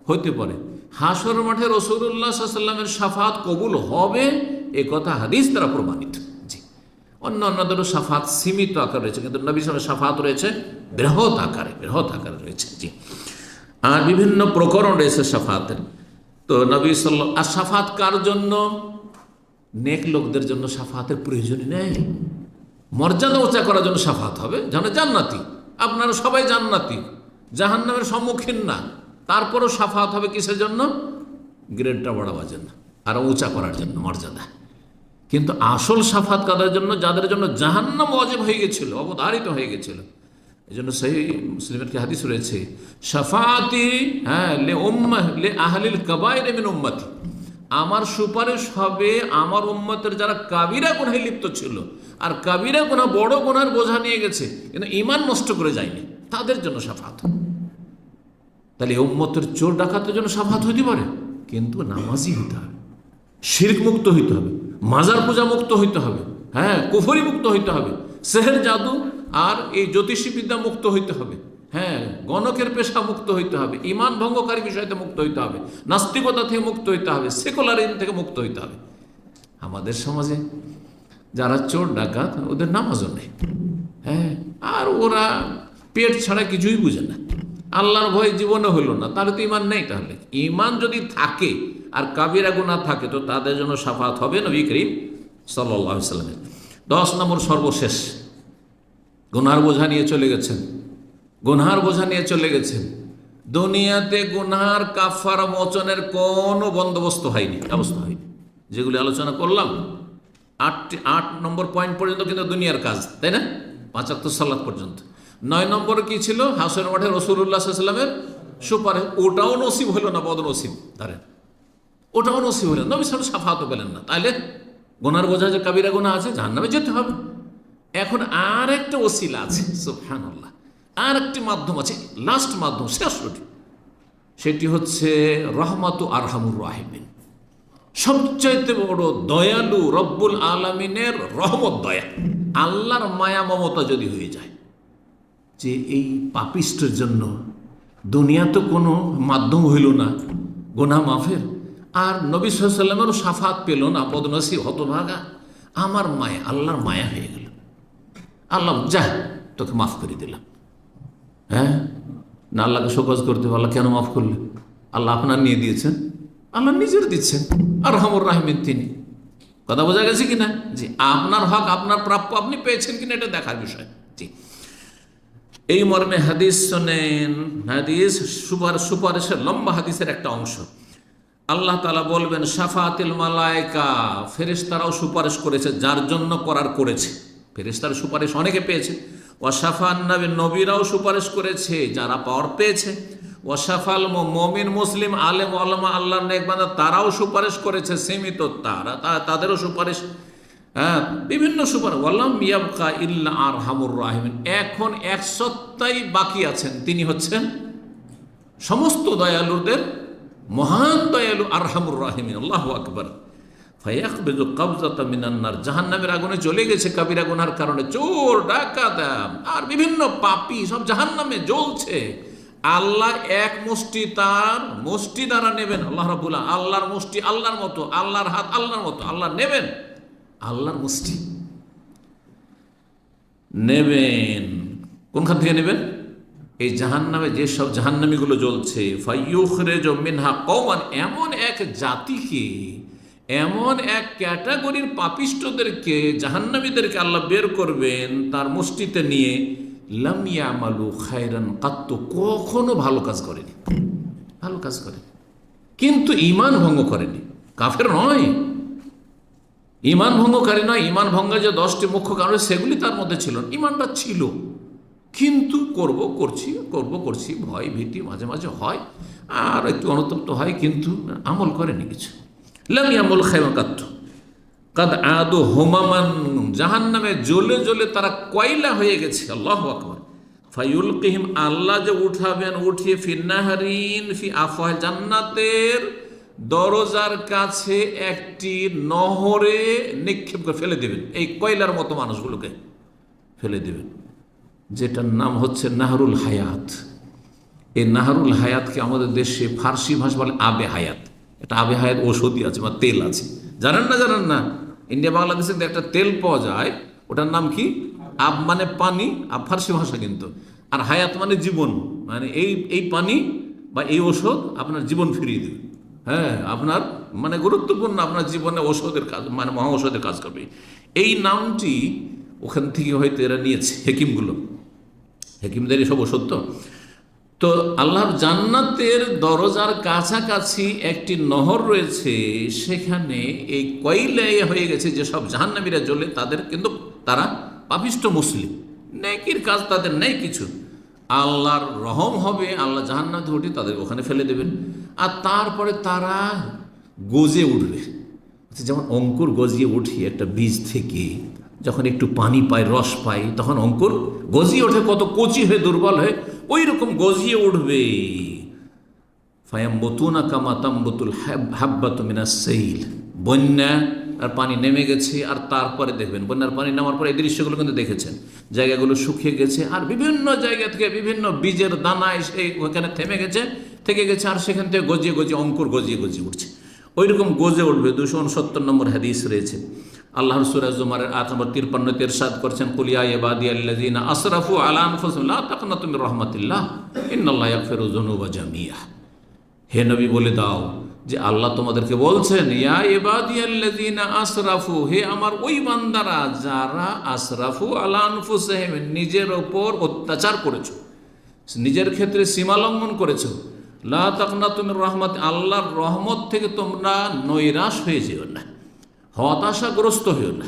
হইতে পারে। হাসর মাঠে রাসূলুল্লাহ সাল্লাল্লাহু আলাইহি ওয়াসাল্লামের শাফাত কবুল হবে, এ কথা হাদিস দ্বারা প্রমাণিত। জি, অন্যান্যদেরও শাফাত সীমিত আকার রয়েছে, কিন্তু নবী সাল্লাল্লাহু আলাইহি ওয়াসাল্লামের শাফাত রয়েছে বৃহৎ আকারে রয়েছে। জি, আর বিভিন্ন প্রকরণ রয়েছে শাফাতের। তো নবী সাল্লাল্লাহু, আর শাফাত কার জন্য? নেক লোকদের জন্য শাফাতের প্রয়োজন নেই। মর্যাদা উঁচা করার জন্য শাফাত হবে, যেন জান্নাতি, আপনারা সবাই জান্নাতি, জাহান্নামের সম্মুখীন না, তারপরও শাফাত হবে কিসের জন্য? গ্রেডটা বাড়াবার জন্য, আরো উঁচা করার জন্য মর্যাদা। কিন্তু আসল শাফাত কাদের জন্য? যাদের জন্য জাহান্নাম ওয়াজিব হয়ে গেছিল, অবধারিত হয়ে গেছিল। এই জন্য সহিহ মুসলিমের কি হাদিস রয়েছে, শাফাতি লে আহলিল কাবাইর মিন উম্মতি, আমার সুপারিশ হবে আমার উম্মতের যারা কাবিরা গুনাহে লিপ্ত ছিল, আর কাবিরা গুনাহ বড় গুনার বোঝা নিয়ে গেছে কিন্তু ঈমান নষ্ট করে যায়নি, তাদের জন্য শাফাত। তাহলে উম্মতের চোর ডাকাতের জন্য শাফাত হইতে পারে, কিন্তু নামাজি হইতে হবে, শিরক মুক্ত হইতে হবে, মাজার পূজা মুক্ত হইতে হবে, কুফরি মুক্ত হইতে হবে, সেহের জাদু আর এই জ্যোতিষী বিদ্যা মুক্ত হইতে হবে, গণকের পেশা মুক্ত হইতে হবে, ঈমান ভঙ্গকারী বিষয়তে মুক্ত হইতে হবে, নাস্তিকতা থেকে মুক্ত হইতে হবে, সেকুলারিজম থেকে মুক্ত হইতে হবে। আমাদের সমাজে যারা চোর ডাকাত, ওদের নামাজও নেই, আর ওরা পেট ছাড়া কিছুই বুঝে না, আল্লাহর ভয় জীবনে হইল না, তাহলে তো ঈমান নেই। তাহলে ঈমান যদি থাকে আর কাবিরা গুনাহ থাকে, তো তাদের জন্য শাফাত হবে নবী করিম সাল্লাল্লাহু আলাইহি ওয়াসাল্লামের। 10 নম্বর সর্বশেষ, গুনার বোঝা নিয়ে চলে গেছেন, দুনিয়াতে গুনার কাফারা মোচনের কোনো বন্দোবস্ত হয়নি, ব্যবস্থা হয়নি। যেগুলি আলোচনা করলাম 8 নম্বর পয়েন্ট পর্যন্ত কিন্তু দুনিয়ার কাজ, তাই না? 5 ওয়াক্ত সালাত পর্যন্ত। 9 নম্বরে কি ছিল? হাসর মাঠে রাসূলুল্লাহ সাল্লাল্লাহু আলাইহি ওয়াসাল্লামের সুপারিশ। ওটাও নসিব হলো না, বদনসিব ধরেন, ওটাও নসিব হলো, নবী সাল্লাল্লাহু আলাইহি ওয়াসাল্লাম শাফাতও পেলেন না। তাইলে গুনার বোঝা যে কাবিরা গুনাহ আছে, জাহান্নামে যেতে হবে। এখন আর একটা ওসিলা আছে, সুবহানাল্লাহ, আর একটি মাধ্যম আছে, লাস্ট মাধ্যম, শেষ রুটি, সেটি হচ্ছে রহমাতু আরহামুর রাহিমিন, সবচাইতে বড় দয়ালু রব্বুল আলামিনের রহমত, দয়া, আল্লাহর মায়া মমতা যদি হয়ে যায় যে এই পাপিষ্টের জন্য দুনিয়া তো কোনো মাধ্যম হইল না গুনাহ মাফের, আর নবী সাল্লাল্লাহু আলাইহি ওয়াসাল্লামেরও শাফাত পেল না, বদনসিব হতভাগা, আমার মায়া, আল্লাহর মায়া হয়ে গেল, আল্লাহ যা তোকে মাফ করে দিলাম। না আল্লাহকে শোকজ করতে হবে, আল্লাহ কেন মাফ করলে? আল্লাহ আপনার নিয়ে দিয়েছেন, আল্লাহ নিজের দিচ্ছেন, আর রহমুর রাহিমিন তিনি। কথা বোঝা গেছে কিনা? জি, আপনার হক, আপনার প্রাপ্য আপনি পেয়েছেন কিনা এটা দেখার বিষয়। জি, এই মর্মে হাদিস শোনেন, হাদিস সুপারিশের লম্বা হাদিসের একটা অংশ। আল্লাহ তাআলা বলবেন, শাফাতিল মালায়েকা, ফেরেশতারাও সুপারিশ করেছে, যার জন্য করেছে। ফেরেশতার সুপারিশ অনেকে পেয়েছে। ওয়াশাফান নবী, নবীরাও সুপারিশ করেছে যারা পাওয়ার পেয়েছে। ওয়াশাফাল মুমিন, মুসলিম, আলেম, ওলামা, আল্লাহর নেক বান্দা, তারাও সুপারিশ করেছে, সীমিত তাদেরও সুপারিশ, বিভিন্ন সুপারিশ। ওয়ালাম ইয়াবকা ইল্লা আরহামুর রাহিমিন, এখন এক সত্তাই বাকি আছেন, তিনি হচ্ছেন সমস্ত দয়ালুদের মহান দয়ালু, আরহামুর রাহিমিন। আল্লাহু আকবার। ফায়াকবিযু কবযাতাম মিনান নার, জাহান্নামের আগুনে চলে গেছে কাবিরা গুনার কারণে, চোর ডাকাত আর বিভিন্ন পাপী সব জাহান্নামে জ্বলছে। আল্লাহ এক মুষ্টি তার মুষ্টি দ্বারা নেবেন, আল্লাহ রাব্বুল আলামিন, আল্লাহর মুষ্টি আল্লাহর মতো, আল্লাহর হাত আল্লাহর মতো, আল্লাহ নেবেন, আল্লাহর মুষ্টি নেবেন। কোনখান থেকে নেবেন? এই জাহান্নামে যেসব জাহান্নামীগুলো জ্বলছে, ফায়ুখরিজু মিনহা কওমান, এমন এক জাতিকে, এমন এক ক্যাটাগরির পাপিষ্টদেরকে, জাহান্নামীদেরকে আল্লাহ বের করবেন তার মুষ্টিতে নিয়ে, লাম ইয়ামালু খায়রান কাত্তু, কখনো ভালো কাজ করেনি, কিন্তু ঈমান ভঙ্গ করেনি, কাফের নয়, ইমান ভঙ্গকারী নয়। ইমান ভঙ্গের যে 10টি মুখ্য কারণ সেগুলি তার মধ্যে ছিল না, ইমানটা ছিল, কিন্তু করছি ভয় ভীতি মাঝে মাঝে হয়, আর একটু অনুতপ্ত হয়, কিন্তু আমল করেনি কিছু। লাম ইয়ামুল খায়রুন কাত্তু কাদ আদু হুমামান, জাহান্নামে জ্বলে জ্বলে তারা কয়লা হয়ে গেছে। আল্লাহু আকবার। ফায়ুলকিহিম, আল্লাহ যে উঠাবেন, উঠিয়ে ফিন্নাহারিন ফি আফওয়াহ, জান্নাতের দরজার কাছে একটি নহরে নিক্ষেপ করে ফেলে দেবেন, এই কয়লার মতো মানুষগুলোকে ফেলে দেবেন, যেটার নাম হচ্ছে নাহরুল হায়াত। এই নাহরুল হায়াতকে আমাদের দেশে ফার্সি ভাষা বলে আবে হায়াত। এটা আবে হায়াত ঔষধি আছে বা তেল আছে, জানেন না? ইন্ডিয়া বাংলাদেশে একটা তেল পাওয়া যায়, ওটার নাম কি? আব মানে পানি, আব ফার্সি ভাষা কিন্তু, আর হায়াত মানে জীবন, মানে এই পানি বা এই ওষুধ আপনার জীবন ফিরিয়ে দেবে। হ্যাঁ, আপনার মানে গুরুত্বপূর্ণ, আপনার জীবনে ওষুধের কাজ, মানে মহা ঔষধের কাজ করবে। এই নামটি ওখান থেকে হয়তো এরা নিয়েছে, হেকিমদের সব ওষুধ। তো আল্লাহর জান্নাতের দরজার কাছাকাছি একটি নহর রয়েছে, সেখানে এই কয়লায় হয়ে গেছে যে সব জাহান্নামীরা জ্বলে, তাদের কিন্তু তারা পাপিষ্ট মুসলিম, নেকির কাজ তাদের নেই কিছু। আল্লাহর রহম হবে, আল্লাহ জাহান্নাম থেকে উঠে তাদের ওখানে ফেলে দেবেন, আর তারপরে তারা গজে উঠবে। যেমন অঙ্কুর গজিয়ে উঠি একটা বীজ থেকে, যখন একটু পানি পায়, রস পায়, তখন অঙ্কুর গজিয়ে ওঠে, কত কচি হয়ে দুর্বল হয়ে ওই রকম গজিয়ে উঠবে। ফায়াম্বতুনা কামা তাম্বতুল হাব্বাতু মিনাস সাইল, বন্যা আর পানি নেমে গেছে, আর তারপরে দেখবেন বন্যার পানি নামার পরে এই দৃশ্যগুলো কিন্তু দেখেছেন, জায়গাগুলো শুকিয়ে গেছে, আর বিভিন্ন জায়গা থেকে বিভিন্ন বীজের দানা এসে ওখানে থেকে গেছে, আর সেখান থেকে গজিয়ে অঙ্কুর গজিয়ে উঠছে, ওই রকম গজে উঠবে। 269 নম্বর হাদিস রয়েছে। আল্লাহর সূরা জুমারের 8 নম্বর 53 ইরশাদ করছেন, কুল ইয়া ইবাদিয়াল্লাযিনা আসরাফু আলা আনফুসিহিম লা তাকনাতু মির রাহমাতিল্লাহ ইন্নাল্লাহা ইয়াগফিরু যুনুবা জামিআ। হে নবী, বলে দাও যে আল্লাহ তোমাদেরকে বলছেন, ইয়া ইবাদিয়াল্লাযিনা আসরাফু, হে আমার ওই বান্দারা যারা আসরাফু আলা আনফুসিহিম, নিজের ওপর অত্যাচার করেছো, নিজের ক্ষেত্রে সীমা লঙ্ঘন করেছো, লা তাকনাতু মির রাহমাত, আল্লাহর রহমত থেকে তোমরা নৈরাশ হয়ে যেও না, হতাশাগ্রস্ত হইও না।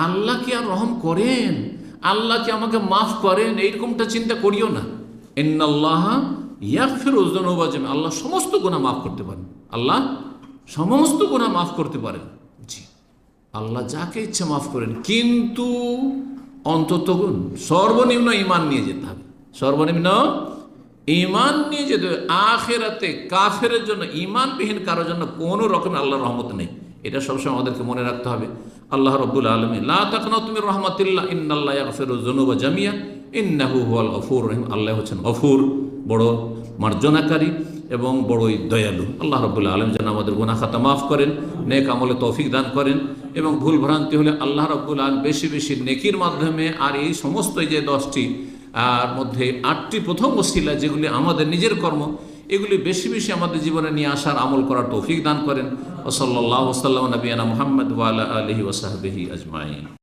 আল্লাহ কি আর রহম করেন, আল্লাহ কি আমাকে মাফ করেন, এইরকমটা চিন্তা করিও না। ইন্নাল্লাহা ইয়াগফিরু যুনুবা জামিআ, আল্লাহ সমস্ত গুনাহ মাফ করতে পারেন, আল্লাহ সমস্ত গুনাহ মাফ করতে পারেন। জি, আল্লাহ যাকে ইচ্ছে মাফ করেন, কিন্তু অন্তত সর্বনিম্ন ঈমান নিয়ে যেতে হবে, সর্বনিম্ন ঈমান নিয়ে যেতে হবে। আখিরাতে কাফেরের জন্য, ঈমানবিহীন কারোর জন্য কোনো রকম আল্লাহর রহমত নেই, এটা সবসময় আমাদেরকে মনে রাখতে হবে। আল্লাহ রাব্বুল আলামিন লা তাকনাতু মির রাহমাতিল্লাহ ইন্নাল্লাহা ইয়াগফিরু যুনুবা জামিআ ইন্নাহু হুয়াল গফুর রহিম, আল্লাহ হচ্ছেন গফুর, বড় মার্জনাকারী এবং বড়ই দয়ালু। আল্লাহ রাব্বুল আলামিন যেন আমাদের গুনাহ খাতা মাফ করেন, নেক আমলে তৌফিক দান করেন, এবং ভুল ভ্রান্তি হলে আল্লাহ রাব্বুল আলামিন বেশি বেশি নেকির মাধ্যমে, আর এই সমস্ত যে 10টি আর মধ্যে 8টি প্রথম ওসিলা যেগুলি আমাদের নিজের কর্ম, এগুলি বেশি বেশি আমাদের জীবনে নিয়ে আসার, আমল করার তৌফিক দান করেন। ওয়া সাল্লাল্লাহু ওয়া সাল্লাম নবিয়ানা মুহাম্মদ ওয়া আলা আলিহি ওয়া সাহবিহি আজমাইন।